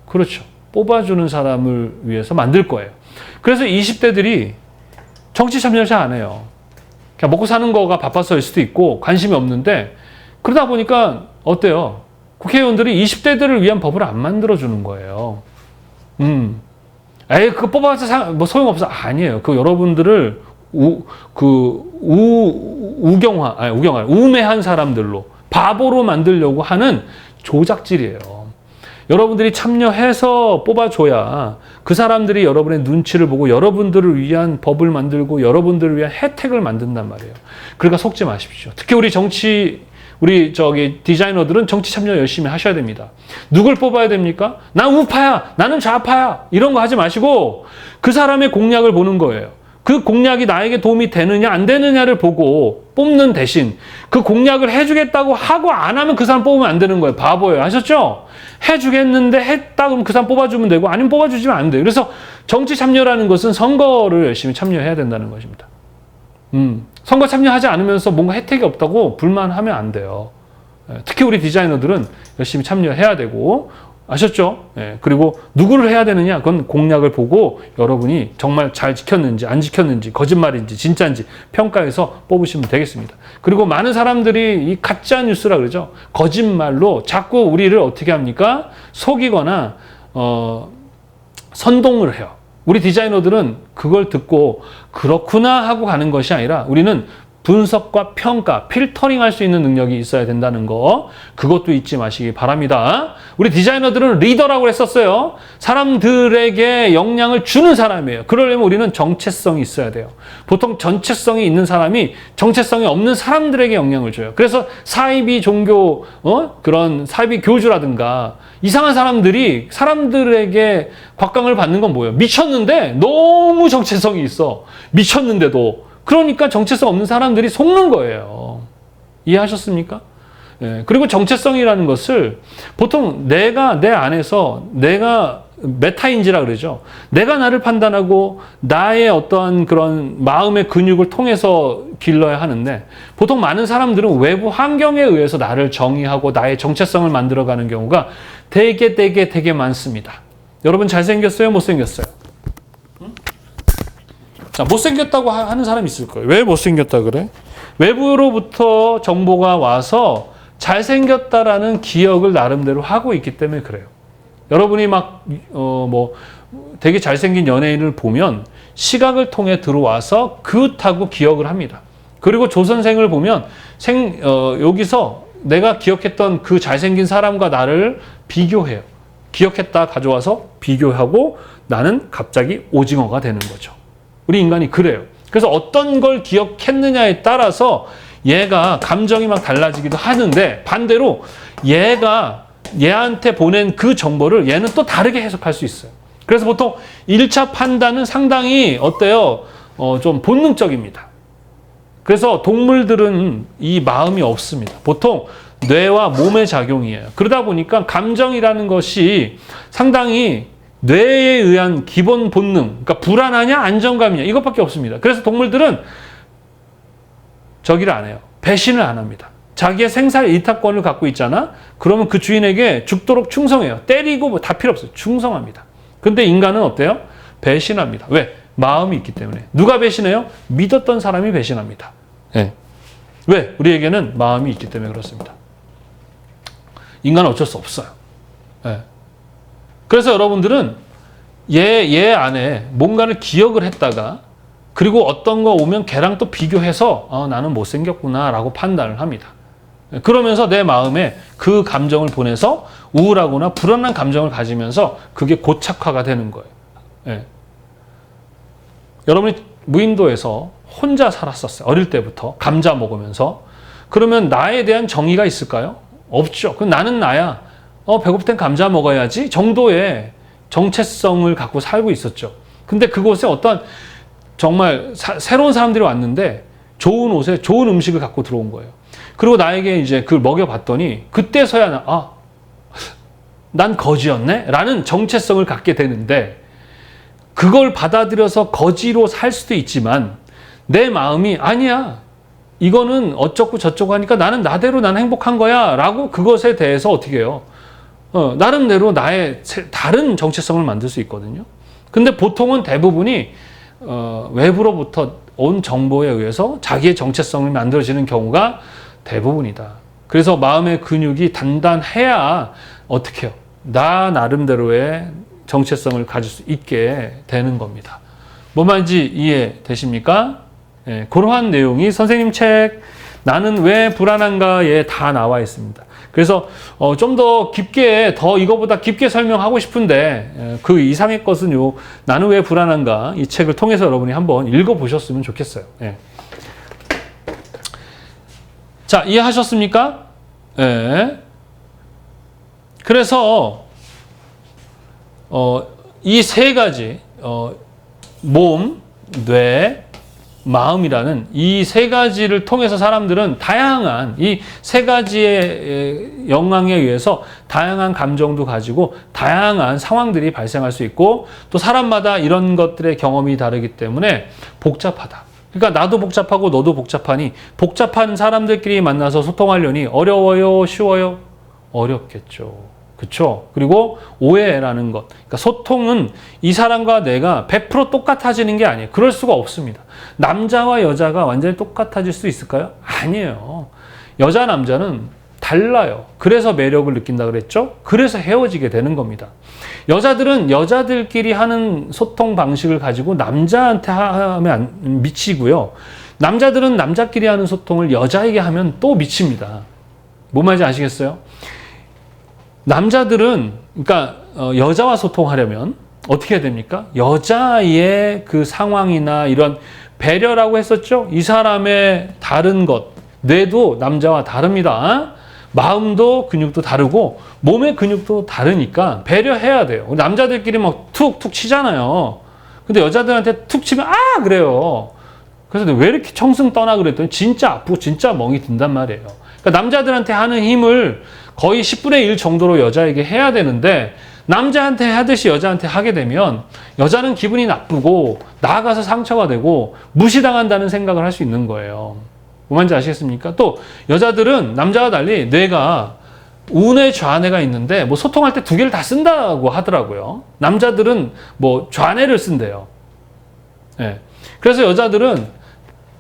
그렇죠. 뽑아주는 사람을 위해서 만들 거예요. 그래서 20대들이 정치 참여를 잘 안 해요. 그냥 먹고 사는 거가 바빠서일 수도 있고 관심이 없는데 그러다 보니까 어때요? 국회의원들이 20대들을 위한 법을 안 만들어주는 거예요. 에이, 그거 뽑아서 뭐 소용없어. 아니에요. 그 여러분들을 우매한 사람들로, 바보로 만들려고 하는 조작질이에요. 여러분들이 참여해서 뽑아줘야 그 사람들이 여러분의 눈치를 보고 여러분들을 위한 법을 만들고 여러분들을 위한 혜택을 만든단 말이에요. 그러니까 속지 마십시오. 특히 우리 디자이너들은 정치 참여 열심히 하셔야 됩니다. 누굴 뽑아야 됩니까? 난 우파야, 나는 좌파야, 이런 거 하지 마시고 그 사람의 공약을 보는 거예요. 그 공약이 나에게 도움이 되느냐 안 되느냐를 보고 뽑는 대신 그 공약을 해주겠다고 하고 안 하면 그 사람 뽑으면 안 되는 거예요. 바보예요. 아셨죠? 해주겠는데 했다 그러면 그 사람 뽑아주면 되고 아니면 뽑아주지면 안 돼요. 그래서 정치 참여라는 것은 선거를 열심히 참여해야 된다는 것입니다. 선거 참여하지 않으면서 뭔가 혜택이 없다고 불만하면 안 돼요. 특히 우리 디자이너들은 열심히 참여해야 되고, 아셨죠? 그리고 누구를 해야 되느냐? 그건 공약을 보고 여러분이 정말 잘 지켰는지 안 지켰는지 거짓말인지 진짜인지 평가해서 뽑으시면 되겠습니다. 그리고 많은 사람들이 이 가짜 뉴스라 그러죠. 거짓말로 자꾸 우리를 어떻게 합니까? 속이거나 선동을 해요. 우리 디자이너들은 그걸 듣고 그렇구나 하고 가는 것이 아니라 우리는 분석과 평가, 필터링 할 수 있는 능력이 있어야 된다는 거, 그것도 잊지 마시기 바랍니다. 우리 디자이너들은 리더라고 했었어요. 사람들에게 영향을 주는 사람이에요. 그러려면 우리는 정체성이 있어야 돼요. 보통 정체성이 있는 사람이 정체성이 없는 사람들에게 영향을 줘요. 그래서 사이비 종교, 그런 사이비 교주라든가 이상한 사람들이 사람들에게 곽강을 받는 건 뭐예요? 미쳤는데 너무 정체성이 있어. 미쳤는데도. 그러니까 정체성 없는 사람들이 속는 거예요. 이해하셨습니까? 그리고 정체성이라는 것을 보통 내가 내 안에서 내가 메타인지라 그러죠. 내가 나를 판단하고 나의 어떠한 그런 마음의 근육을 통해서 길러야 하는데 보통 많은 사람들은 외부 환경에 의해서 나를 정의하고 나의 정체성을 만들어가는 경우가 되게 많습니다. 여러분 잘생겼어요? 못생겼어요? 자, 못생겼다고 하는 사람이 있을 거예요. 왜 못생겼다 그래? 외부로부터 정보가 와서 잘생겼다라는 기억을 나름대로 하고 있기 때문에 그래요. 여러분이 되게 잘생긴 연예인을 보면 시각을 통해 들어와서 그렇다고 기억을 합니다. 그리고 조 선생을 보면 여기서 내가 기억했던 그 잘생긴 사람과 나를 비교해요. 기억했다 가져와서 비교하고 나는 갑자기 오징어가 되는 거죠. 우리 인간이 그래요. 그래서 어떤 걸 기억했느냐에 따라서 얘가 감정이 막 달라지기도 하는데 반대로 얘가 얘한테 보낸 그 정보를 얘는 또 다르게 해석할 수 있어요. 그래서 보통 1차 판단은 상당히 어때요? 좀 본능적입니다. 그래서 동물들은 이 마음이 없습니다. 보통 뇌와 몸의 작용이에요. 그러다 보니까 감정이라는 것이 상당히 뇌에 의한 기본 본능, 그러니까 불안하냐 안정감이냐 이것밖에 없습니다. 그래서 동물들은 저기를 안 해요. 배신을 안 합니다. 자기의 생살 일타권을 갖고 있잖아. 그러면 그 주인에게 죽도록 충성해요. 때리고 뭐 다 필요 없어요. 충성합니다. 근데 인간은 어때요? 배신합니다. 왜? 마음이 있기 때문에. 누가 배신해요? 믿었던 사람이 배신합니다. 네. 왜? 우리에게는 마음이 있기 때문에 그렇습니다. 인간은 어쩔 수 없어요. 네. 그래서 여러분들은 얘 안에 뭔가를 기억을 했다가 그리고 어떤 거 오면 걔랑 또 비교해서 나는 못생겼구나 라고 판단을 합니다. 그러면서 내 마음에 그 감정을 보내서 우울하거나 불안한 감정을 가지면서 그게 고착화가 되는 거예요. 네. 여러분이 무인도에서 혼자 살았었어요. 어릴 때부터 감자 먹으면서. 그러면 나에 대한 정의가 있을까요? 없죠. 그럼 나는 나야. 배고플 땐 감자 먹어야지 정도의 정체성을 갖고 살고 있었죠. 근데 그곳에 어떤 정말 새로운 사람들이 왔는데 좋은 옷에 좋은 음식을 갖고 들어온 거예요. 그리고 나에게 이제 그걸 먹여봤더니 그때서야 난 거지였네? 라는 정체성을 갖게 되는데 그걸 받아들여서 거지로 살 수도 있지만 내 마음이 아니야. 이거는 어쩌고 저쩌고 하니까 나는 나대로 난 행복한 거야. 라고 그것에 대해서 어떻게 해요? 나름대로 나의 다른 정체성을 만들 수 있거든요. 근데 보통은 대부분이 외부로부터 온 정보에 의해서 자기의 정체성을 만들어지는 경우가 대부분이다. 그래서 마음의 근육이 단단해야 어떻게 해요? 나 나름대로의 정체성을 가질 수 있게 되는 겁니다. 뭔 말인지 이해되십니까? 예, 그러한 내용이 선생님 책 나는 왜 불안한가에 다 나와 있습니다. 그래서 좀 더 깊게 더 이거보다 깊게 설명하고 싶은데 그 이상의 것은 나는 왜 불안한가 이 책을 통해서 여러분이 한번 읽어보셨으면 좋겠어요. 예. 자, 이해하셨습니까? 예. 그래서 이 세 가지 몸, 뇌, 마음이라는 이 세 가지를 통해서 사람들은 다양한 이 세 가지의 영향에 의해서 다양한 감정도 가지고 다양한 상황들이 발생할 수 있고 또 사람마다 이런 것들의 경험이 다르기 때문에 복잡하다. 그러니까 나도 복잡하고 너도 복잡하니 복잡한 사람들끼리 만나서 소통하려니 어려워요? 쉬워요? 어렵겠죠. 그렇죠? 그리고 오해라는 것. 그러니까 소통은 이 사람과 내가 100% 똑같아지는 게 아니에요. 그럴 수가 없습니다. 남자와 여자가 완전히 똑같아질 수 있을까요? 아니에요. 여자, 남자는 달라요. 그래서 매력을 느낀다 그랬죠? 그래서 헤어지게 되는 겁니다. 여자들은 여자들끼리 하는 소통 방식을 가지고 남자한테 하면 안 미치고요. 남자들은 남자끼리 하는 소통을 여자에게 하면 또 미칩니다. 뭔 말인지 아시겠어요? 남자들은 그러니까 여자와 소통하려면 어떻게 해야 됩니까? 여자의 그 상황이나 이런 배려라고 했었죠? 이 사람의 다른 것, 뇌도 남자와 다릅니다. 마음도 근육도 다르고 몸의 근육도 다르니까 배려해야 돼요. 남자들끼리 막 툭툭 치잖아요. 근데 여자들한테 툭 치면 아 그래요. 그래서 왜 이렇게 청승 떠나 그랬더니 진짜 아프고 진짜 멍이 든단 말이에요. 그러니까 남자들한테 하는 힘을 거의 10분의 1 정도로 여자에게 해야 되는데 남자한테 하듯이 여자한테 하게 되면 여자는 기분이 나쁘고 나아가서 상처가 되고 무시당한다는 생각을 할 수 있는 거예요. 뭔지 아시겠습니까? 또 여자들은 남자와 달리 뇌가 우뇌 좌뇌가 있는데 뭐 소통할 때 두 개를 다 쓴다고 하더라고요. 남자들은 뭐 좌뇌를 쓴대요. 네. 그래서 여자들은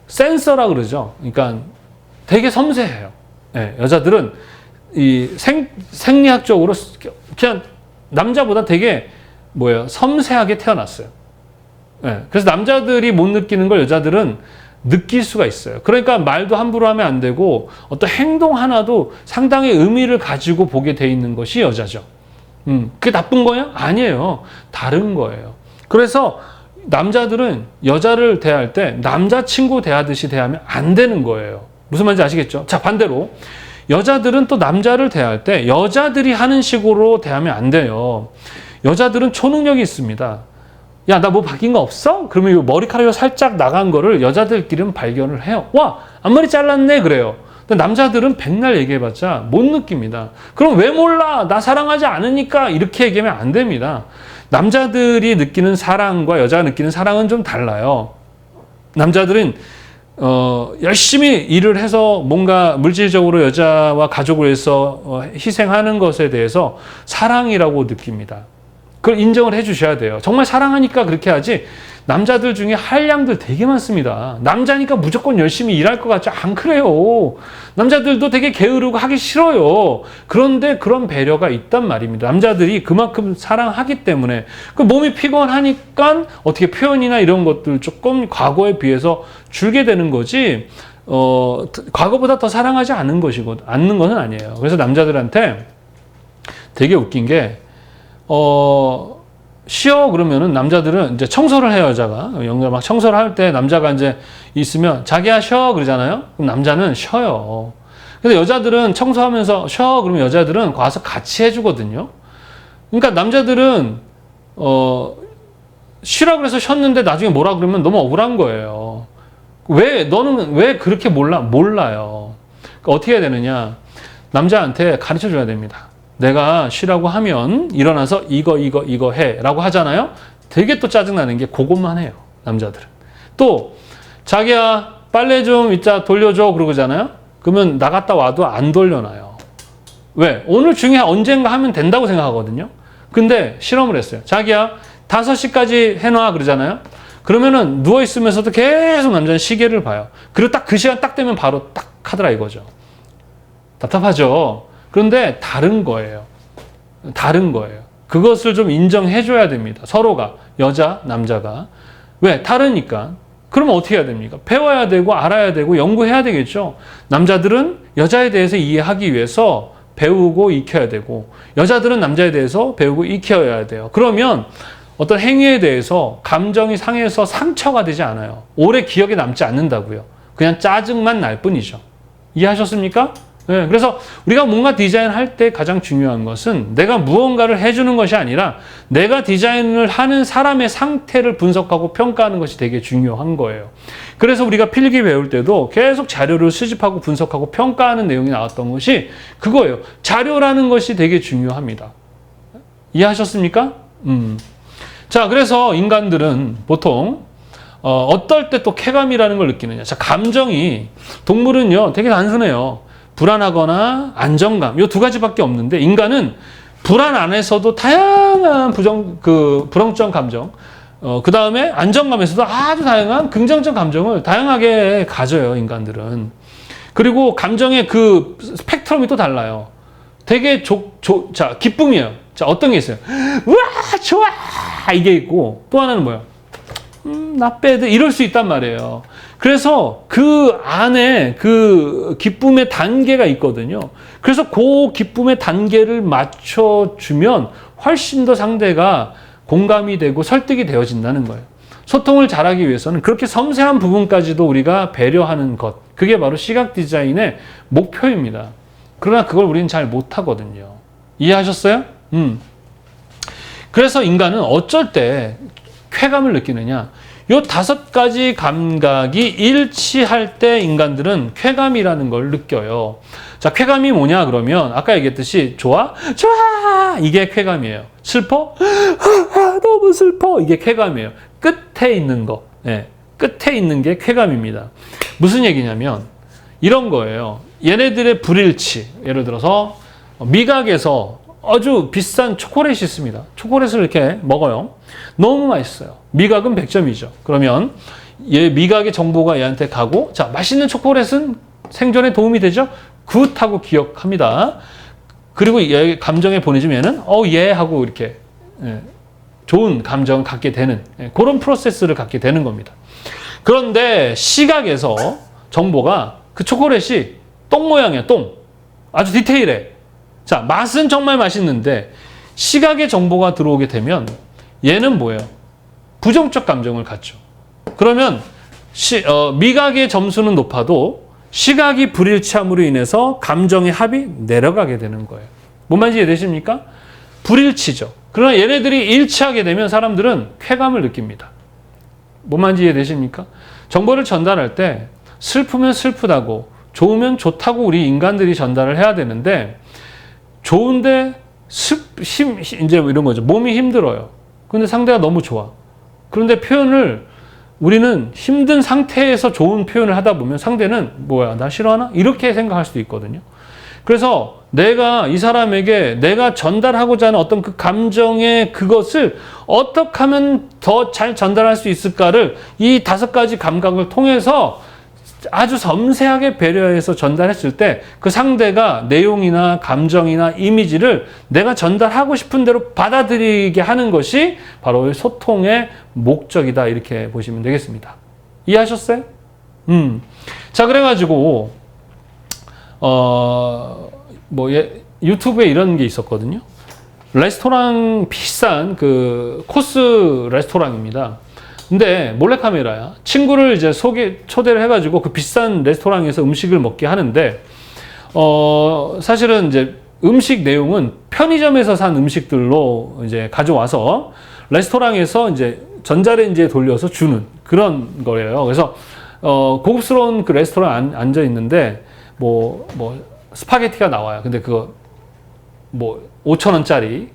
센서라 그러죠. 그러니까 되게 섬세해요. 네. 여자들은 이 생리학적으로 그냥 남자보다 되게 섬세하게 태어났어요. 네. 그래서 남자들이 못 느끼는 걸 여자들은 느낄 수가 있어요. 그러니까 말도 함부로 하면 안 되고 어떤 행동 하나도 상당히 의미를 가지고 보게 돼 있는 것이 여자죠. 그게 나쁜 거예요? 아니에요. 다른 거예요. 그래서 남자들은 여자를 대할 때 남자친구 대하듯이 대하면 안 되는 거예요. 무슨 말인지 아시겠죠? 자, 반대로 여자들은 또 남자를 대할 때 여자들이 하는 식으로 대하면 안 돼요. 여자들은 초능력이 있습니다. 야, 나 뭐 바뀐 거 없어? 그러면 이 머리카락이 살짝 나간 거를 여자들끼리는 발견을 해요. 와, 앞머리 잘랐네 그래요. 근데 남자들은 백날 얘기해봤자 못 느낍니다. 그럼 왜 몰라? 나 사랑하지 않으니까 이렇게 얘기하면 안 됩니다. 남자들이 느끼는 사랑과 여자가 느끼는 사랑은 좀 달라요. 남자들은 열심히 일을 해서 뭔가 물질적으로 여자와 가족을 위해서 희생하는 것에 대해서 사랑이라고 느낍니다. 그걸 인정을 해 주셔야 돼요. 정말 사랑하니까 그렇게 하지 남자들 중에 한량들 되게 많습니다. 남자니까 무조건 열심히 일할 것 같지 안 그래요. 남자들도 되게 게으르고 하기 싫어요. 그런데 그런 배려가 있단 말입니다. 남자들이 그만큼 사랑하기 때문에 그 몸이 피곤하니까 어떻게 표현이나 이런 것들 조금 과거에 비해서 줄게 되는 거지 과거보다 더 사랑하지 않는 것은 아니에요. 그래서 남자들한테 되게 웃긴 게 쉬어 그러면은 남자들은 이제 청소를 해요. 여자가 막 청소를 할 때 남자가 이제 있으면 자기야 쉬어 그러잖아요. 그럼 남자는 쉬어요. 근데 여자들은 청소하면서 쉬어 그러면 여자들은 와서 같이 해주거든요. 그러니까 남자들은 쉬라 그래서 쉬었는데 나중에 뭐라 그러면 너무 억울한 거예요. 너는 왜 그렇게 몰라요. 그러니까 어떻게 해야 되느냐? 남자한테 가르쳐 줘야 됩니다. 내가 쉬라고 하면 일어나서 이거 해 라고 하잖아요. 되게 또 짜증나는 게 그것만 해요. 남자들은. 또 자기야 빨래 좀 이따 돌려줘 그러잖아요. 그러면 나갔다 와도 안 돌려놔요. 왜? 오늘 중에 언젠가 하면 된다고 생각하거든요. 근데 실험을 했어요. 자기야 5시까지 해놔 그러잖아요. 그러면은 누워있으면서도 계속 남자는 시계를 봐요. 그리고 딱 그 시간 딱 되면 바로 딱 하더라 이거죠. 답답하죠. 그런데 다른 거예요. 다른 거예요. 그것을 좀 인정해줘야 됩니다. 서로가. 여자, 남자가. 왜? 다르니까. 그러면 어떻게 해야 됩니까? 배워야 되고 알아야 되고 연구해야 되겠죠. 남자들은 여자에 대해서 이해하기 위해서 배우고 익혀야 되고 여자들은 남자에 대해서 배우고 익혀야 돼요. 그러면 어떤 행위에 대해서 감정이 상해서 상처가 되지 않아요. 오래 기억에 남지 않는다고요. 그냥 짜증만 날 뿐이죠. 이해하셨습니까? 네, 그래서 우리가 뭔가 디자인할 때 가장 중요한 것은 내가 무언가를 해주는 것이 아니라 내가 디자인을 하는 사람의 상태를 분석하고 평가하는 것이 되게 중요한 거예요. 그래서 우리가 필기 배울 때도 계속 자료를 수집하고 분석하고 평가하는 내용이 나왔던 것이 그거예요. 자료라는 것이 되게 중요합니다. 이해하셨습니까? 자, 그래서 인간들은 보통 어떨 때 또 쾌감이라는 걸 느끼느냐. 자, 감정이 동물은요 되게 단순해요. 불안하거나 안정감 이 두 가지밖에 없는데 인간은 불안 안에서도 다양한 불안정 감정 그 다음에 안정감에서도 아주 다양한 긍정적 감정을 다양하게 가져요. 인간들은. 그리고 감정의 그 스펙트럼이 또 달라요. 되게 자, 기쁨이에요. 자, 어떤 게 있어요? 우와 좋아 이게 있고 또 하나는 뭐예요? not bad 이럴 수 있단 말이에요. 그래서 그 안에 그 기쁨의 단계가 있거든요. 그래서 그 기쁨의 단계를 맞춰주면 훨씬 더 상대가 공감이 되고 설득이 되어진다는 거예요. 소통을 잘하기 위해서는 그렇게 섬세한 부분까지도 우리가 배려하는 것. 그게 바로 시각 디자인의 목표입니다. 그러나 그걸 우리는 잘 못하거든요. 이해하셨어요? 그래서 인간은 어쩔 때 쾌감을 느끼느냐. 요 5가지 감각이 일치할 때 인간들은 쾌감이라는 걸 느껴요. 자, 쾌감이 뭐냐 그러면 아까 얘기했듯이 좋아? 좋아! 이게 쾌감이에요. 슬퍼? 너무 슬퍼! 이게 쾌감이에요. 끝에 있는 거. 네, 끝에 있는 게 쾌감입니다. 무슨 얘기냐면 이런 거예요. 얘네들의 불일치. 예를 들어서 미각에서 아주 비싼 초콜릿이 있습니다. 초콜릿을 이렇게 먹어요. 너무 맛있어요. 미각은 100점이죠. 그러면 얘 미각의 정보가 얘한테 가고 자, 맛있는 초콜릿은 생존에 도움이 되죠? 굿 하고 기억합니다. 그리고 얘 감정에 보내주면 얘는 예 하고 이렇게 좋은 감정을 갖게 되는 그런 프로세스를 갖게 되는 겁니다. 그런데 시각에서 정보가 그 초콜릿이 똥 모양이야. 똥. 아주 디테일해. 자, 맛은 정말 맛있는데 시각의 정보가 들어오게 되면 얘는 뭐예요? 부정적 감정을 갖죠. 그러면 미각의 점수는 높아도 시각이 불일치함으로 인해서 감정의 합이 내려가게 되는 거예요. 뭔 말인지 이해되십니까? 불일치죠. 그러나 얘네들이 일치하게 되면 사람들은 쾌감을 느낍니다. 뭔 말인지 이해되십니까? 정보를 전달할 때 슬프면 슬프다고 좋으면 좋다고 우리 인간들이 전달을 해야 되는데 좋은데 이제 이런 거죠. 몸이 힘들어요. 근데 상대가 너무 좋아. 그런데 표현을 우리는 힘든 상태에서 좋은 표현을 하다 보면 상대는 뭐야, 나 싫어하나? 이렇게 생각할 수도 있거든요. 그래서 내가 이 사람에게 내가 전달하고자 하는 어떤 그 감정의 그것을 어떻게 하면 더 잘 전달할 수 있을까를 이 5가지 감각을 통해서 아주 섬세하게 배려해서 전달했을 때 그 상대가 내용이나 감정이나 이미지를 내가 전달하고 싶은 대로 받아들이게 하는 것이 바로 소통의 목적이다. 이렇게 보시면 되겠습니다. 이해하셨어요? 자, 그래가지고 유튜브에 이런 게 있었거든요. 레스토랑 비싼 그 코스 레스토랑입니다. 근데 몰래카메라야. 친구를 이제 초대를 해가지고 그 비싼 레스토랑에서 음식을 먹게 하는데, 사실은 이제 음식 내용은 편의점에서 산 음식들로 이제 가져와서 레스토랑에서 이제 전자레인지에 돌려서 주는 그런 거예요. 그래서, 고급스러운 그 레스토랑 앉아 있는데, 스파게티가 나와요. 근데 그거, 5,000원짜리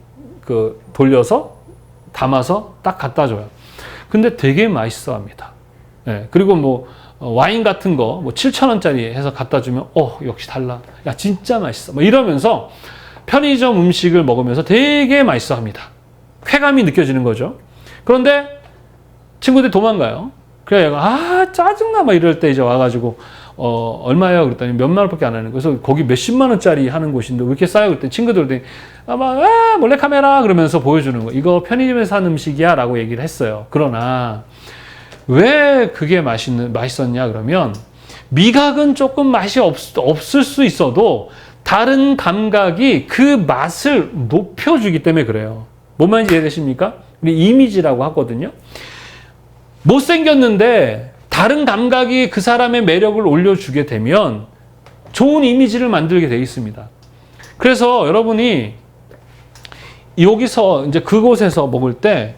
그 돌려서 담아서 딱 갖다 줘요. 근데 되게 맛있어 합니다. 예, 그리고 와인 같은 거 7,000원짜리 해서 갖다 주면 역시 달라. 야, 진짜 맛있어. 이러면서 편의점 음식을 먹으면서 되게 맛있어 합니다. 쾌감이 느껴지는 거죠. 그런데 친구들이 도망가요. 그래 얘가 짜증나 막 이럴 때 이제 와가지고 얼마예요? 그랬더니 몇만 원밖에 안 하는 거예요. 그래서 거기 몇십만 원짜리 하는 곳인데 왜 이렇게 싸요? 그랬더니 친구들이 몰래카메라 그러면서 보여주는 거. 이거 편의점에서 산 음식이야 라고 얘기를 했어요. 그러나 왜 그게 맛있었냐 그러면 미각은 조금 맛이 없을 수 있어도 다른 감각이 그 맛을 높여주기 때문에 그래요. 뭔 말인지 이해되십니까? 우리 이미지라고 하거든요. 못생겼는데 다른 감각이 그 사람의 매력을 올려주게 되면 좋은 이미지를 만들게 되어 있습니다. 그래서 여러분이 여기서 이제 그곳에서 먹을 때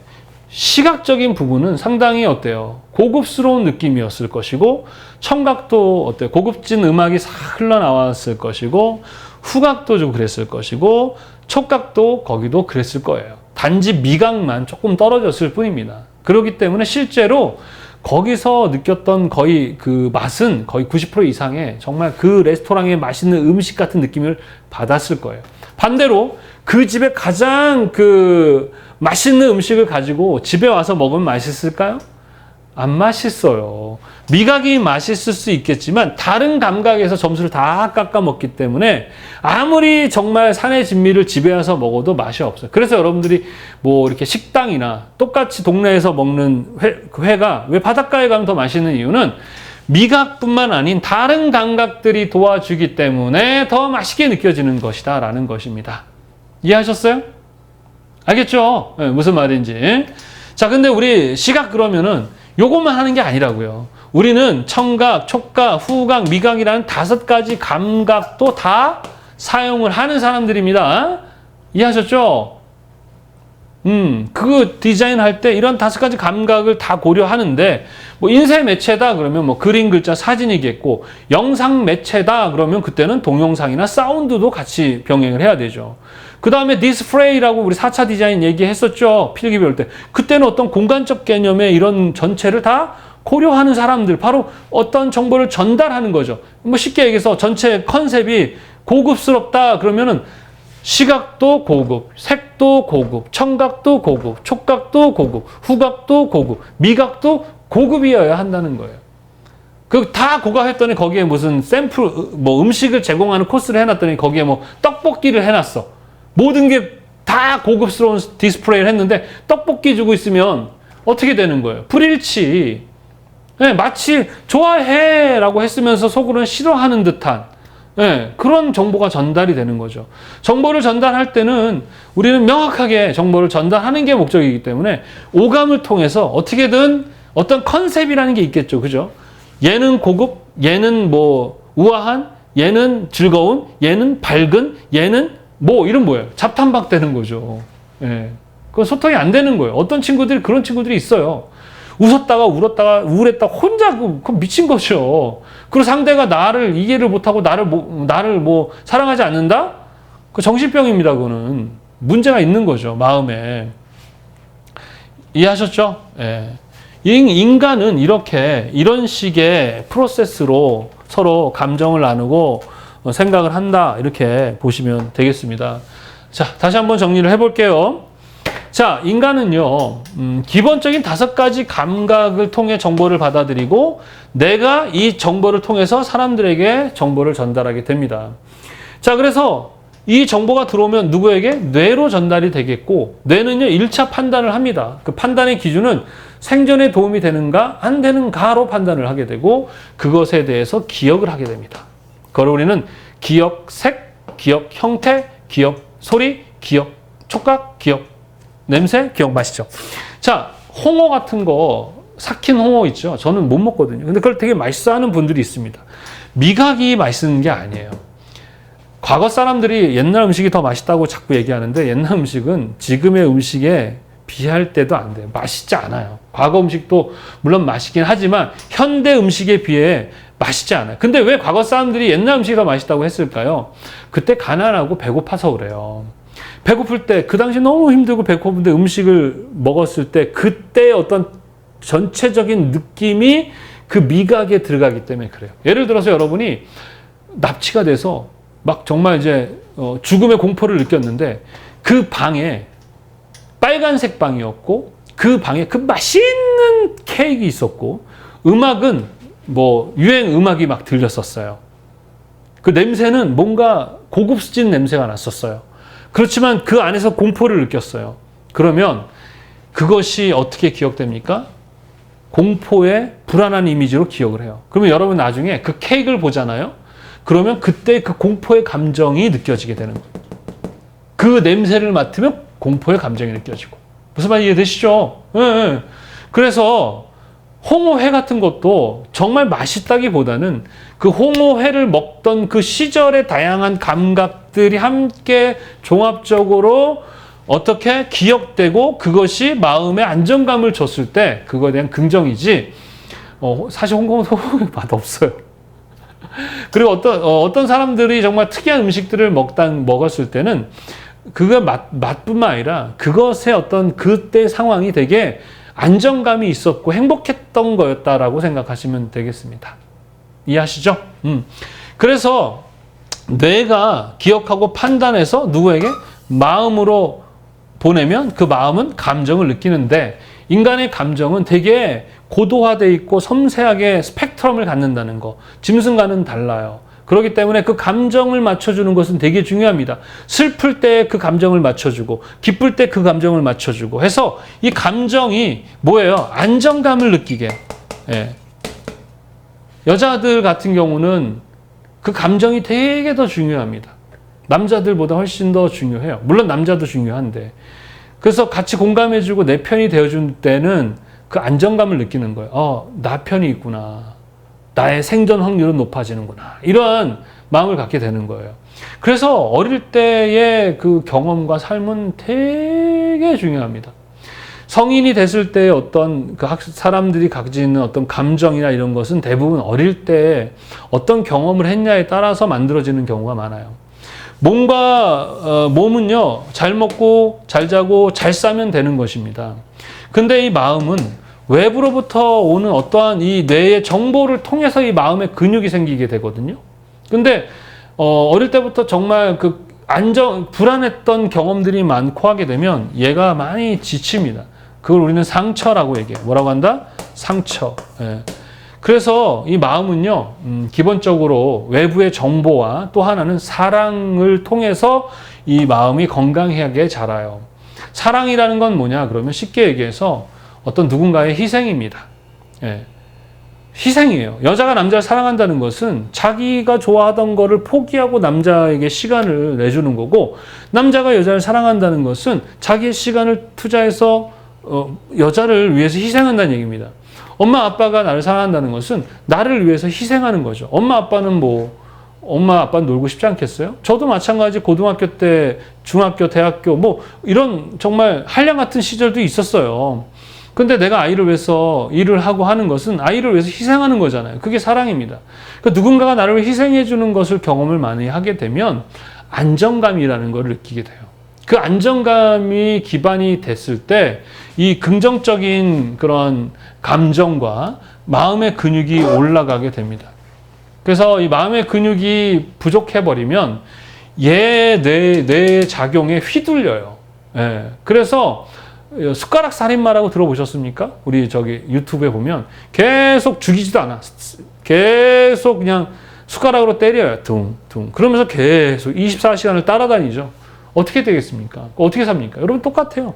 시각적인 부분은 상당히 어때요? 고급스러운 느낌이었을 것이고, 청각도 어때요? 고급진 음악이 싹 흘러나왔을 것이고, 후각도 좀 그랬을 것이고, 촉각도 거기도 그랬을 거예요. 단지 미각만 조금 떨어졌을 뿐입니다. 그렇기 때문에 실제로 거기서 느꼈던 거의 그 맛은 거의 90% 이상의 정말 그 레스토랑의 맛있는 음식 같은 느낌을 받았을 거예요. 반대로 그 집에 가장 그 맛있는 음식을 가지고 집에 와서 먹으면 맛있을까요? 안 맛있어요. 미각이 맛있을 수 있겠지만 다른 감각에서 점수를 다 깎아 먹기 때문에 아무리 정말 산의 진미를 집에 와서 먹어도 맛이 없어요. 그래서 여러분들이 뭐 이렇게 식당이나 똑같이 동네에서 먹는 회가 왜 바닷가에 가면 더 맛있는 이유는 미각뿐만 아닌 다른 감각들이 도와주기 때문에 더 맛있게 느껴지는 것이다 라는 것입니다. 이해하셨어요? 알겠죠? 네, 무슨 말인지. 자, 근데 우리 시각 그러면은 요것만 하는 게 아니라고요. 우리는 청각, 촉각, 후각, 미각이라는 5가지 감각도 다 사용을 하는 사람들입니다. 이해하셨죠? 그 디자인할 때 이런 5가지 감각을 다 고려하는데, 뭐 인쇄 매체다 그러면 뭐 그림, 글자, 사진이겠고, 영상 매체다 그러면 그때는 동영상이나 사운드도 같이 병행을 해야 되죠. 그 다음에 디스플레이라고 우리 4차 디자인 얘기했었죠. 필기 배울 때. 그때는 어떤 공간적 개념의 이런 전체를 다 고려하는 사람들, 바로 어떤 정보를 전달하는 거죠. 뭐 쉽게 얘기해서 전체 컨셉이 고급스럽다 그러면은 시각도 고급, 색도 고급, 청각도 고급, 촉각도 고급, 후각도 고급, 미각도 고급이어야 한다는 거예요. 그 다 고가했더니 거기에 무슨 샘플, 뭐 음식을 제공하는 코스를 해놨더니 거기에 뭐 떡볶이를 해놨어. 모든 게 다 고급스러운 디스플레이를 했는데 떡볶이 주고 있으면 어떻게 되는 거예요? 불일치. 네, 마치 좋아해 라고 했으면서 속으로는 싫어하는 듯한 그런 정보가 전달이 되는 거죠. 정보를 전달할 때는 우리는 명확하게 정보를 전달하는 게 목적이기 때문에 오감을 통해서 어떻게든 어떤 컨셉이라는 게 있겠죠. 그죠? 얘는 고급, 얘는 뭐 우아한, 얘는 즐거운, 얘는 밝은, 얘는 뭐 이런 뭐예요? 잡탄박되는 거죠. 그건 소통이 안 되는 거예요. 어떤 친구들이 그런 친구들이 있어요. 웃었다가 울었다가 우울했다가 혼자 그 미친 거죠. 그리고 상대가 나를 이해를 못하고 나를 뭐 사랑하지 않는다? 그 정신병입니다. 그거는 문제가 있는 거죠. 마음에. 이해하셨죠? 인간은 이런 식의 프로세스로 서로 감정을 나누고 생각을 한다 이렇게 보시면 되겠습니다. 자, 다시 한번 정리를 해볼게요. 자, 인간은요 기본적인 5가지 감각을 통해 정보를 받아들이고 내가 이 정보를 통해서 사람들에게 정보를 전달하게 됩니다. 자, 그래서 이 정보가 들어오면 누구에게? 뇌로 전달이 되겠고, 뇌는요 1차 판단을 합니다. 그 판단의 기준은 생존에 도움이 되는가 안 되는가로 판단을 하게 되고, 그것에 대해서 기억을 하게 됩니다. 그걸 우리는 기억 색, 기억 형태, 기억 소리, 기억 촉각, 기억 냄새, 기억 맛이죠. 자, 홍어 같은 거, 삭힌 홍어 있죠. 저는 못 먹거든요. 근데 그걸 되게 맛있어 하는 분들이 있습니다. 미각이 맛있는 게 아니에요. 과거 사람들이 옛날 음식이 더 맛있다고 자꾸 얘기하는데 옛날 음식은 지금의 음식에 비할 때도 안 돼요. 맛있지 않아요. 과거 음식도 물론 맛있긴 하지만 현대 음식에 비해 맛있지 않아요. 근데 왜 과거 사람들이 옛날 음식이 더 맛있다고 했을까요? 그때 가난하고 배고파서 그래요. 배고플 때, 그 당시 너무 힘들고 배고픈데 음식을 먹었을 때 그때 어떤 전체적인 느낌이 그 미각에 들어가기 때문에 그래요. 예를 들어서 여러분이 납치가 돼서 막 정말 이제 죽음의 공포를 느꼈는데 그 방에 빨간색 방이었고 그 방에 그 맛있는 케이크 있었고, 음악은 뭐 유행 음악이 막 들렸었어요. 그 냄새는 뭔가 고급진 냄새가 났었어요. 그렇지만 그 안에서 공포를 느꼈어요. 그러면 그것이 어떻게 기억됩니까? 공포의 불안한 이미지로 기억을 해요. 그러면 여러분 나중에 그 케이크를 보잖아요. 그러면 그때 그 공포의 감정이 느껴지게 되는 거예요. 그 냄새를 맡으면 공포의 감정이 느껴지고. 무슨 말 이해되시죠? 예, 예. 그래서 홍어회 같은 것도 정말 맛있다기보다는 그 홍어회를 먹던 그 시절의 다양한 감각들이 함께 종합적으로 어떻게 기억되고 그것이 마음에 안정감을 줬을 때 그거에 대한 긍정이지, 사실 홍어회 맛 없어요. 그리고 어떤 사람들이 정말 특이한 음식들을 먹었을 때는 그거 맛뿐만 아니라 그것의 어떤 그때 상황이 되게 안정감이 있었고 행복했던 거였다라고 생각하시면 되겠습니다. 이해하시죠? 그래서 뇌가 기억하고 판단해서 누구에게? 마음으로 보내면 그 마음은 감정을 느끼는데, 인간의 감정은 되게 고도화되어 있고 섬세하게 스펙트럼을 갖는다는 거. 짐승과는 달라요. 그렇기 때문에 그 감정을 맞춰주는 것은 되게 중요합니다. 슬플 때 그 감정을 맞춰주고, 기쁠 때 그 감정을 맞춰주고 해서 이 감정이 뭐예요? 안정감을 느끼게. 예. 여자들 같은 경우는 그 감정이 되게 더 중요합니다. 남자들보다 훨씬 더 중요해요. 물론 남자도 중요한데. 그래서 같이 공감해주고 내 편이 되어줄 때는 그 안정감을 느끼는 거예요. 나 편이 있구나. 나의 생존 확률은 높아지는구나. 이러한 마음을 갖게 되는 거예요. 그래서 어릴 때의 그 경험과 삶은 되게 중요합니다. 성인이 됐을 때 어떤 그 사람들이 가지는 어떤 감정이나 이런 것은 대부분 어릴 때 어떤 경험을 했냐에 따라서 만들어지는 경우가 많아요. 몸은요, 잘 먹고 잘 자고 잘 싸면 되는 것입니다. 근데 이 마음은 외부로부터 오는 어떠한 이 뇌의 정보를 통해서 이 마음에 근육이 생기게 되거든요. 근데 어릴 때부터 정말 그 불안했던 경험들이 많고 하게 되면 얘가 많이 지칩니다. 그걸 우리는 상처라고 얘기해요. 뭐라고 한다? 상처. 예. 그래서 이 마음은요, 기본적으로 외부의 정보와 또 하나는 사랑을 통해서 이 마음이 건강하게 자라요. 사랑이라는 건 뭐냐? 그러면 쉽게 얘기해서 어떤 누군가의 희생입니다. 예. 희생이에요. 여자가 남자를 사랑한다는 것은 자기가 좋아하던 거를 포기하고 남자에게 시간을 내주는 거고, 남자가 여자를 사랑한다는 것은 자기의 시간을 투자해서 여자를 위해서 희생한다는 얘기입니다. 엄마 아빠가 나를 사랑한다는 것은 나를 위해서 희생하는 거죠. 엄마 아빠는 놀고 싶지 않겠어요? 저도 마찬가지 고등학교 때, 중학교, 대학교 이런 정말 한량 같은 시절도 있었어요. 근데 내가 아이를 위해서 일을 하고 하는 것은 아이를 위해서 희생하는 거잖아요. 그게 사랑입니다. 그러니까 누군가가 나를 희생해 주는 것을 경험을 많이 하게 되면 안정감이라는 걸 느끼게 돼요. 그 안정감이 기반이 됐을 때 이 긍정적인 그런 감정과 마음의 근육이 올라가게 됩니다. 그래서 이 마음의 근육이 부족해버리면 뇌 작용에 휘둘려요. 예. 그래서 숟가락 살인마라고 들어보셨습니까? 우리 유튜브에 보면 계속 죽이지도 않아. 계속 그냥 숟가락으로 때려요. 둥. 그러면서 계속 24시간을 따라다니죠. 어떻게 되겠습니까? 어떻게 삽니까? 여러분 똑같아요.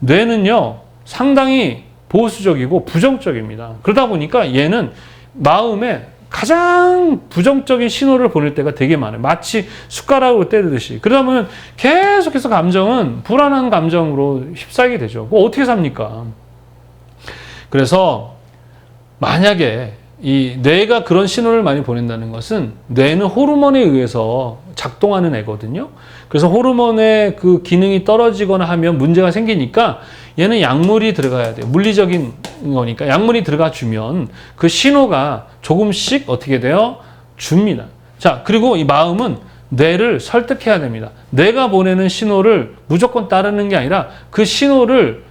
뇌는요, 상당히 보수적이고 부정적입니다. 그러다 보니까 얘는 마음에 가장 부정적인 신호를 보낼 때가 되게 많아요. 마치 숟가락으로 때리듯이. 그러다 보면 계속해서 감정은 불안한 감정으로 휩싸이게 되죠. 그거 어떻게 삽니까? 그래서 만약에 이 뇌가 그런 신호를 많이 보낸다는 것은 뇌는 호르몬에 의해서 작동하는 애거든요. 그래서 호르몬의 그 기능이 떨어지거나 하면 문제가 생기니까 얘는 약물이 들어가야 돼요. 물리적인 거니까 약물이 들어가 주면 그 신호가 조금씩 어떻게 돼요? 줍니다. 자, 그리고 이 마음은 뇌를 설득해야 됩니다. 뇌가 보내는 신호를 무조건 따르는 게 아니라 그 신호를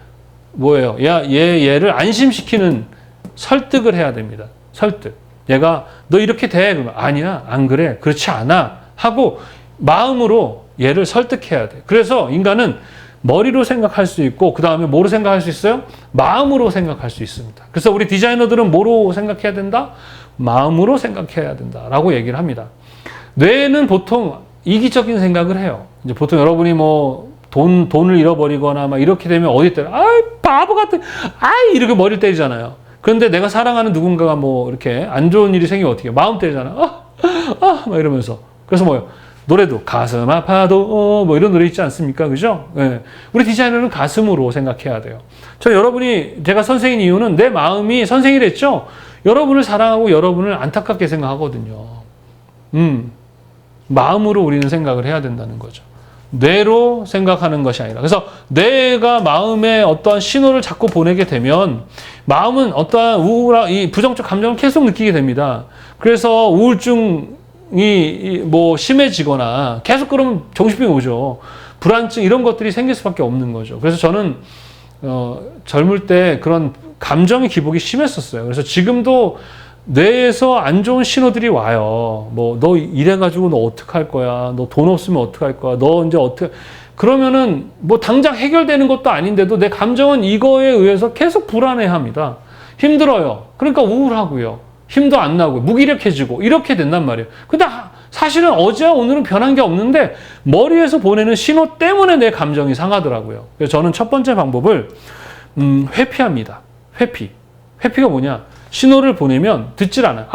얘를 안심시키는 설득을 해야 됩니다. 설득. 얘가 너 이렇게 돼. 그러면 아니야, 안 그래. 그렇지 않아. 하고 마음으로 얘를 설득해야 돼. 그래서 인간은 머리로 생각할 수 있고 그 다음에 뭐로 생각할 수 있어요? 마음으로 생각할 수 있습니다. 그래서 우리 디자이너들은 뭐로 생각해야 된다? 마음으로 생각해야 된다라고 얘기를 합니다. 뇌는 보통 이기적인 생각을 해요. 이제 보통 여러분이 뭐 돈을 잃어버리거나 막 이렇게 되면 어디 때려? 아이 바보 같은, 아이 이렇게 머리를 때리잖아요. 그런데 내가 사랑하는 누군가가 뭐 이렇게 안 좋은 일이 생기면 어떻게 해요? 마음 때리잖아. 막 이러면서. 그래서 뭐요? 노래도 가슴 아파도 뭐 이런 노래 있지 않습니까? 그죠? 네. 우리 디자이너는 가슴으로 생각해야 돼요. 제가 선생인 이유는 내 마음이 선생이랬죠? 여러분을 사랑하고 여러분을 안타깝게 생각하거든요. 마음으로 우리는 생각을 해야 된다는 거죠. 뇌로 생각하는 것이 아니라. 그래서 뇌가 마음에 어떠한 신호를 자꾸 보내게 되면 마음은 어떠한 이 부정적 감정을 계속 느끼게 됩니다. 그래서 우울증이 뭐 심해지거나 계속 그러면 정신병이 오죠. 불안증 이런 것들이 생길 수밖에 없는 거죠. 그래서 저는 젊을 때 그런 감정의 기복이 심했었어요. 그래서 지금도 뇌에서 안 좋은 신호들이 와요. 뭐, 너 이래가지고 너 어떡할 거야? 너 돈 없으면 어떡할 거야? 너 이제 어떻게, 그러면은 뭐 당장 해결되는 것도 아닌데도 내 감정은 이거에 의해서 계속 불안해 합니다. 힘들어요. 그러니까 우울하고요. 힘도 안 나고, 무기력해지고, 이렇게 된단 말이에요. 근데 사실은 어제와 오늘은 변한 게 없는데, 머리에서 보내는 신호 때문에 내 감정이 상하더라고요. 그래서 저는 첫 번째 방법을, 회피합니다. 회피. 회피가 뭐냐? 신호를 보내면 듣질 않아요.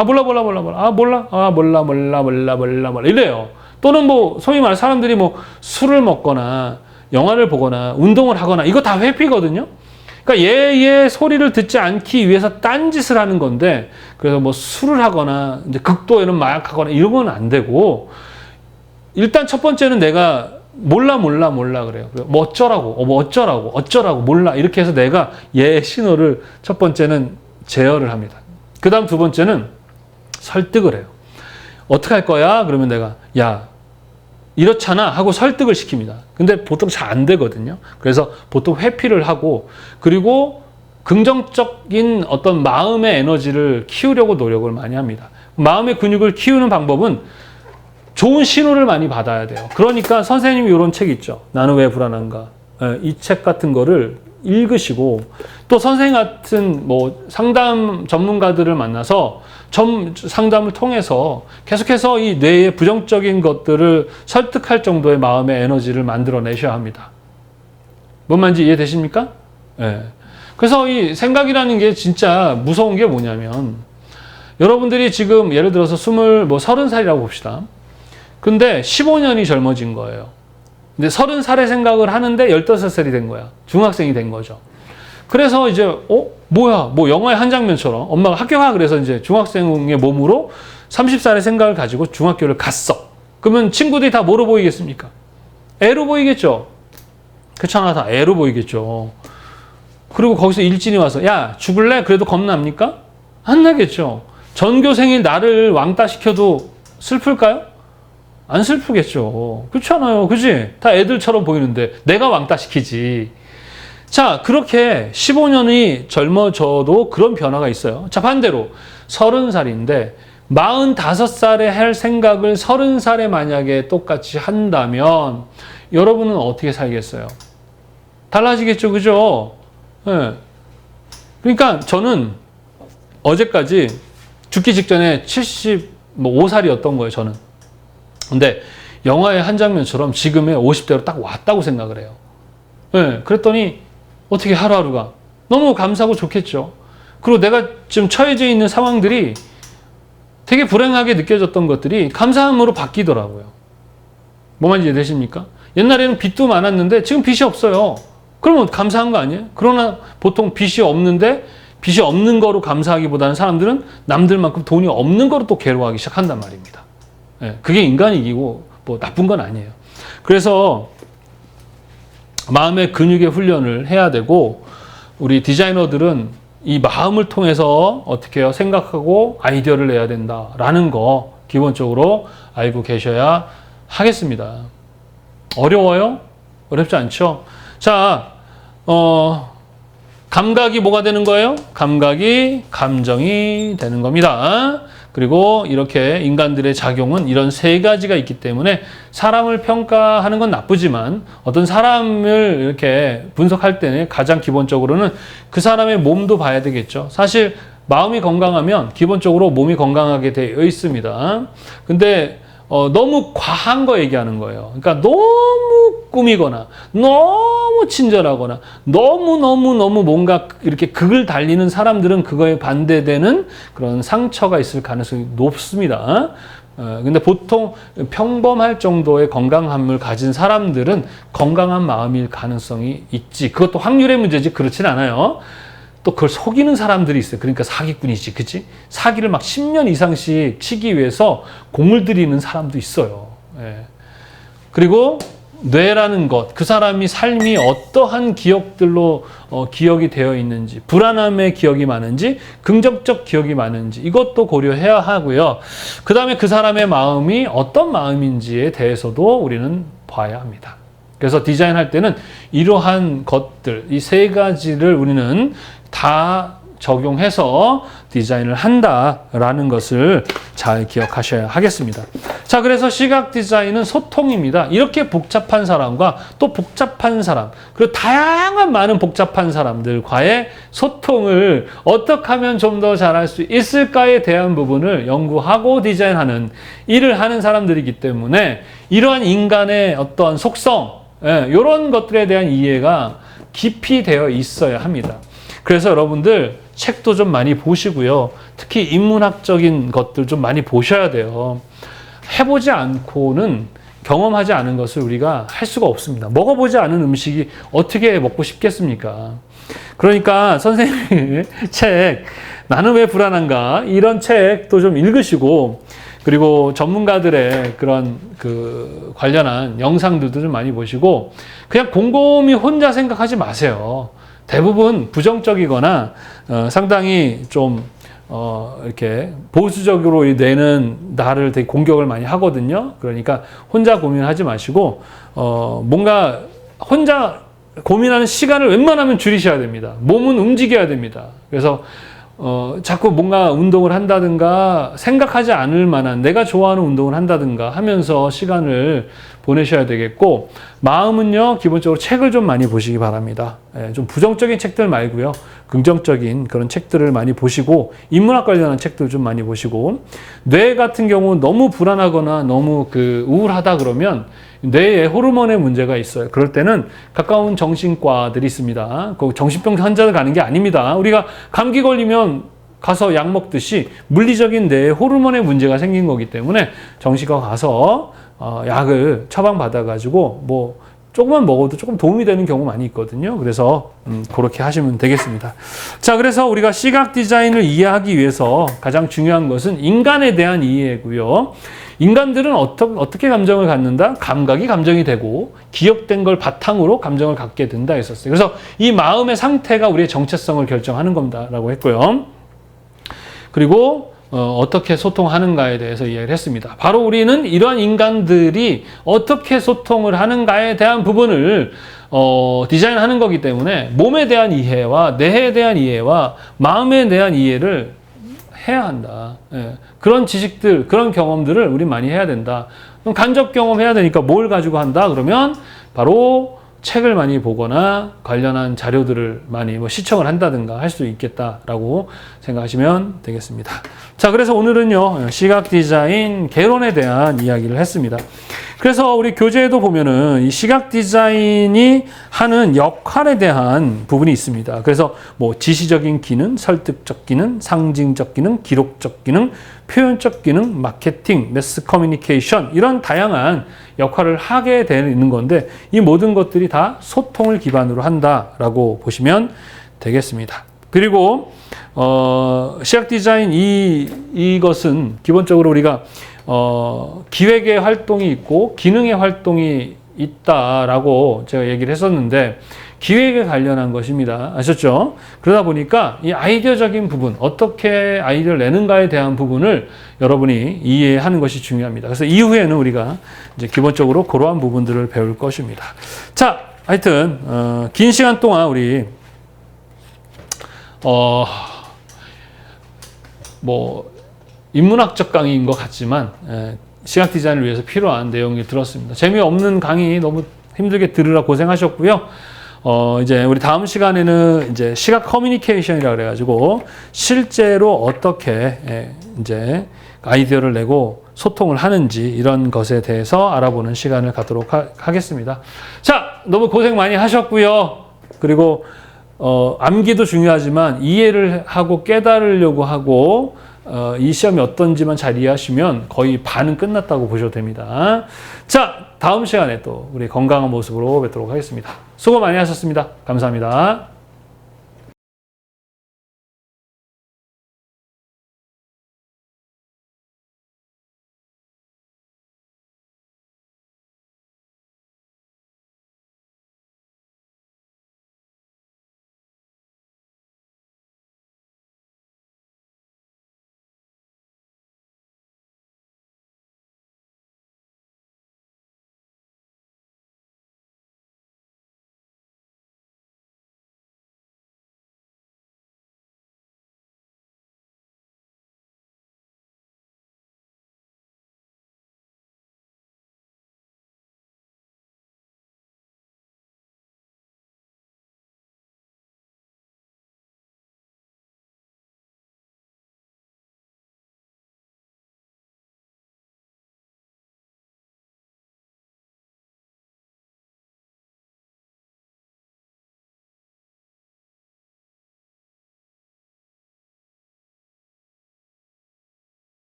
몰라. 이래요. 또는 뭐, 소위 말해 사람들이 뭐, 술을 먹거나, 영화를 보거나, 운동을 하거나, 이거 다 회피거든요? 그러니까 얘의 소리를 듣지 않기 위해서 딴짓을 하는 건데, 그래서 뭐, 술을 하거나, 이제 극도의 마약하거나, 이런 건 안 되고, 일단 첫 번째는 내가, 몰라 그래요. 뭐 어쩌라고, 몰라. 이렇게 해서 내가 얘의 신호를 첫 번째는 제어를 합니다. 그 다음 두 번째는 설득을 해요. 어떻게 할 거야? 그러면 내가 야 이렇잖아 하고 설득을 시킵니다. 근데 보통 잘 안 되거든요. 그래서 보통 회피를 하고 그리고 긍정적인 어떤 마음의 에너지를 키우려고 노력을 많이 합니다. 마음의 근육을 키우는 방법은 좋은 신호를 많이 받아야 돼요. 그러니까 선생님이 이런 책 있죠. 나는 왜 불안한가? 이 책 같은 거를 읽으시고 또 선생님 같은 뭐 상담 전문가들을 만나서 상담을 통해서 계속해서 이 뇌의 부정적인 것들을 설득할 정도의 마음의 에너지를 만들어내셔야 합니다. 뭔 말인지 이해되십니까? 네. 그래서 이 생각이라는 게 진짜 무서운 게 뭐냐면 여러분들이 지금 예를 들어서 30살이라고 봅시다. 근데 15년이 젊어진 거예요. 근데 30살의 생각을 하는데 15살이 된 거야. 중학생이 된 거죠. 그래서 이제, 뭐야. 뭐 영화의 한 장면처럼 엄마가 학교 가 그래서 이제 중학생의 몸으로 30살의 생각을 가지고 중학교를 갔어. 그러면 친구들이 다 뭐로 보이겠습니까? 애로 보이겠죠. 그렇잖아. 다 애로 보이겠죠. 그리고 거기서 일진이 와서, 야, 죽을래? 그래도 겁납니까? 안 나겠죠. 전교생이 나를 왕따 시켜도 슬플까요? 안 슬프겠죠. 그렇잖아요. 그지? 다 애들처럼 보이는데 내가 왕따 시키지. 자, 그렇게 15년이 젊어져도 그런 변화가 있어요. 자, 반대로 30살인데 45살에 할 생각을 30살에 만약에 똑같이 한다면 여러분은 어떻게 살겠어요? 달라지겠죠. 그죠? 네. 그러니까 저는 어제까지 죽기 직전에 75살이었던 거예요. 저는. 근데 영화의 한 장면처럼 지금의 50대로 딱 왔다고 생각을 해요. 네, 그랬더니 어떻게 하루하루가 너무 감사하고 좋겠죠. 그리고 내가 지금 처해져 있는 상황들이 되게 불행하게 느껴졌던 것들이 감사함으로 바뀌더라고요. 뭔 말인지 이해되십니까? 옛날에는 빚도 많았는데 지금 빚이 없어요. 그러면 감사한 거 아니에요? 그러나 보통 빚이 없는데 빚이 없는 거로 감사하기보다는 사람들은 남들만큼 돈이 없는 거로 또 괴로워하기 시작한단 말입니다. 네, 그게 인간이기고 뭐 나쁜 건 아니에요. 그래서 마음의 근육의 훈련을 해야 되고 우리 디자이너들은 이 마음을 통해서 어떻게 해요? 생각하고 아이디어를 내야 된다라는 거 기본적으로 알고 계셔야 하겠습니다. 어려워요? 어렵지 않죠? 자, 감각이 뭐가 되는 거예요? 감각이 감정이 되는 겁니다. 그리고 이렇게 인간들의 작용은 이런 세 가지가 있기 때문에 사람을 평가하는 건 나쁘지만 어떤 사람을 이렇게 분석할 때는 가장 기본적으로는 그 사람의 몸도 봐야 되겠죠. 사실 마음이 건강하면 기본적으로 몸이 건강하게 되어 있습니다. 근데 너무 과한 거 얘기하는 거예요. 그러니까 너무 꾸미거나 너무 친절하거나 너무 뭔가 이렇게 극을 달리는 사람들은 그거에 반대되는 그런 상처가 있을 가능성이 높습니다. 근데 보통 평범할 정도의 건강함을 가진 사람들은 건강한 마음일 가능성이 있지. 그것도 확률의 문제지 그렇진 않아요. 또 그걸 속이는 사람들이 있어요. 그러니까 사기꾼이지, 그치? 사기를 막 10년 이상씩 치기 위해서 공을 들이는 사람도 있어요. 예. 그리고 뇌라는 것, 그 사람이 삶이 어떠한 기억들로 기억이 되어 있는지, 불안함의 기억이 많은지, 긍정적 기억이 많은지 이것도 고려해야 하고요. 그 다음에 그 사람의 마음이 어떤 마음인지에 대해서도 우리는 봐야 합니다. 그래서 디자인할 때는 이러한 것들, 이 세 가지를 우리는 다 적용해서 디자인을 한다라는 것을 잘 기억하셔야 하겠습니다. 자, 그래서 시각 디자인은 소통입니다. 이렇게 복잡한 사람과 또 복잡한 사람, 그리고 다양한 많은 복잡한 사람들과의 소통을 어떻게 하면 좀 더 잘할 수 있을까에 대한 부분을 연구하고 디자인하는 일을 하는 사람들이기 때문에 이러한 인간의 어떤 속성, 이런 것들에 대한 이해가 깊이 되어 있어야 합니다. 그래서 여러분들 책도 좀 많이 보시고요. 특히 인문학적인 것들 좀 많이 보셔야 돼요. 해보지 않고는 경험하지 않은 것을 우리가 할 수가 없습니다. 먹어보지 않은 음식이 어떻게 먹고 싶겠습니까? 그러니까 선생님의 책, 나는 왜 불안한가? 이런 책도 좀 읽으시고, 그리고 전문가들의 그런 관련한 영상들도 좀 많이 보시고, 그냥 곰곰이 혼자 생각하지 마세요. 대부분 부정적이거나 상당히 좀 이렇게 보수적으로 내는 나를 되게 공격을 많이 하거든요. 그러니까 혼자 고민하지 마시고 뭔가 혼자 고민하는 시간을 웬만하면 줄이셔야 됩니다. 몸은 움직여야 됩니다. 그래서 자꾸 뭔가 운동을 한다든가 생각하지 않을 만한 내가 좋아하는 운동을 한다든가 하면서 시간을 보내셔야 되겠고, 마음은요 기본적으로 책을 좀 많이 보시기 바랍니다. 좀 부정적인 책들 말고요, 긍정적인 그런 책들을 많이 보시고, 인문학 관련한 책들 좀 많이 보시고, 뇌 같은 경우 너무 불안하거나 너무 우울하다 그러면 뇌에 호르몬의 문제가 있어요. 그럴 때는 가까운 정신과들이 있습니다. 그 정신병 환자들 가는 게 아닙니다. 우리가 감기 걸리면 가서 약 먹듯이 물리적인 뇌에 호르몬의 문제가 생긴 거기 때문에 정신과 가서 약을 처방받아가지고 뭐 조금만 먹어도 조금 도움이 되는 경우 많이 있거든요. 그래서 그렇게 하시면 되겠습니다. 자, 그래서 우리가 시각 디자인을 이해하기 위해서 가장 중요한 것은 인간에 대한 이해고요. 인간들은 어떻게 감정을 갖는다? 감각이 감정이 되고 기억된 걸 바탕으로 감정을 갖게 된다 했었어요. 그래서 이 마음의 상태가 우리의 정체성을 결정하는 겁니다라고 했고요. 그리고 어떻게 소통하는가에 대해서 이야기를 했습니다. 바로 우리는 이러한 인간들이 어떻게 소통을 하는가에 대한 부분을 디자인하는 거기 때문에 몸에 대한 이해와 뇌에 대한 이해와 마음에 대한 이해를 해야 한다. 그런 지식들, 그런 경험들을 우리 많이 해야 된다. 그럼 간접 경험해야 되니까 뭘 가지고 한다? 그러면 바로 책을 많이 보거나 관련한 자료들을 많이 시청을 한다든가 할 수 있겠다라고 생각하시면 되겠습니다. 자, 그래서 오늘은요, 시각 디자인 개론에 대한 이야기를 했습니다. 그래서 우리 교재에도 보면은 이 시각 디자인이 하는 역할에 대한 부분이 있습니다. 그래서 뭐 지시적인 기능, 설득적 기능, 상징적 기능, 기록적 기능, 표현적 기능, 마케팅, 매스 커뮤니케이션, 이런 다양한 역할을 하게 되는 건데, 이 모든 것들이 다 소통을 기반으로 한다라고 보시면 되겠습니다. 그리고 시각 디자인 이것은 기본적으로 우리가 기획의 활동이 있고 기능의 활동이 있다라고 제가 얘기를 했었는데, 기획에 관련한 것입니다. 아셨죠? 그러다 보니까 이 아이디어적인 부분, 어떻게 아이디어를 내는가에 대한 부분을 여러분이 이해하는 것이 중요합니다. 그래서 이후에는 우리가 이제 기본적으로 그러한 부분들을 배울 것입니다. 자, 하여튼 긴 시간 동안 우리 인문학적 강의인 것 같지만 시각 디자인을 위해서 필요한 내용을 들었습니다. 재미없는 강의 너무 힘들게 들으라 고생하셨고요. 이제 우리 다음 시간에는 이제 시각 커뮤니케이션이라 그래가지고 실제로 어떻게 이제 아이디어를 내고 소통을 하는지 이런 것에 대해서 알아보는 시간을 갖도록 하겠습니다. 자, 너무 고생 많이 하셨고요. 그리고 암기도 중요하지만 이해를 하고 깨달으려고 하고 이 시험이 어떤지만 잘 이해하시면 거의 반은 끝났다고 보셔도 됩니다. 자, 다음 시간에 또 우리 건강한 모습으로 뵙도록 하겠습니다. 수고 많이 하셨습니다. 감사합니다.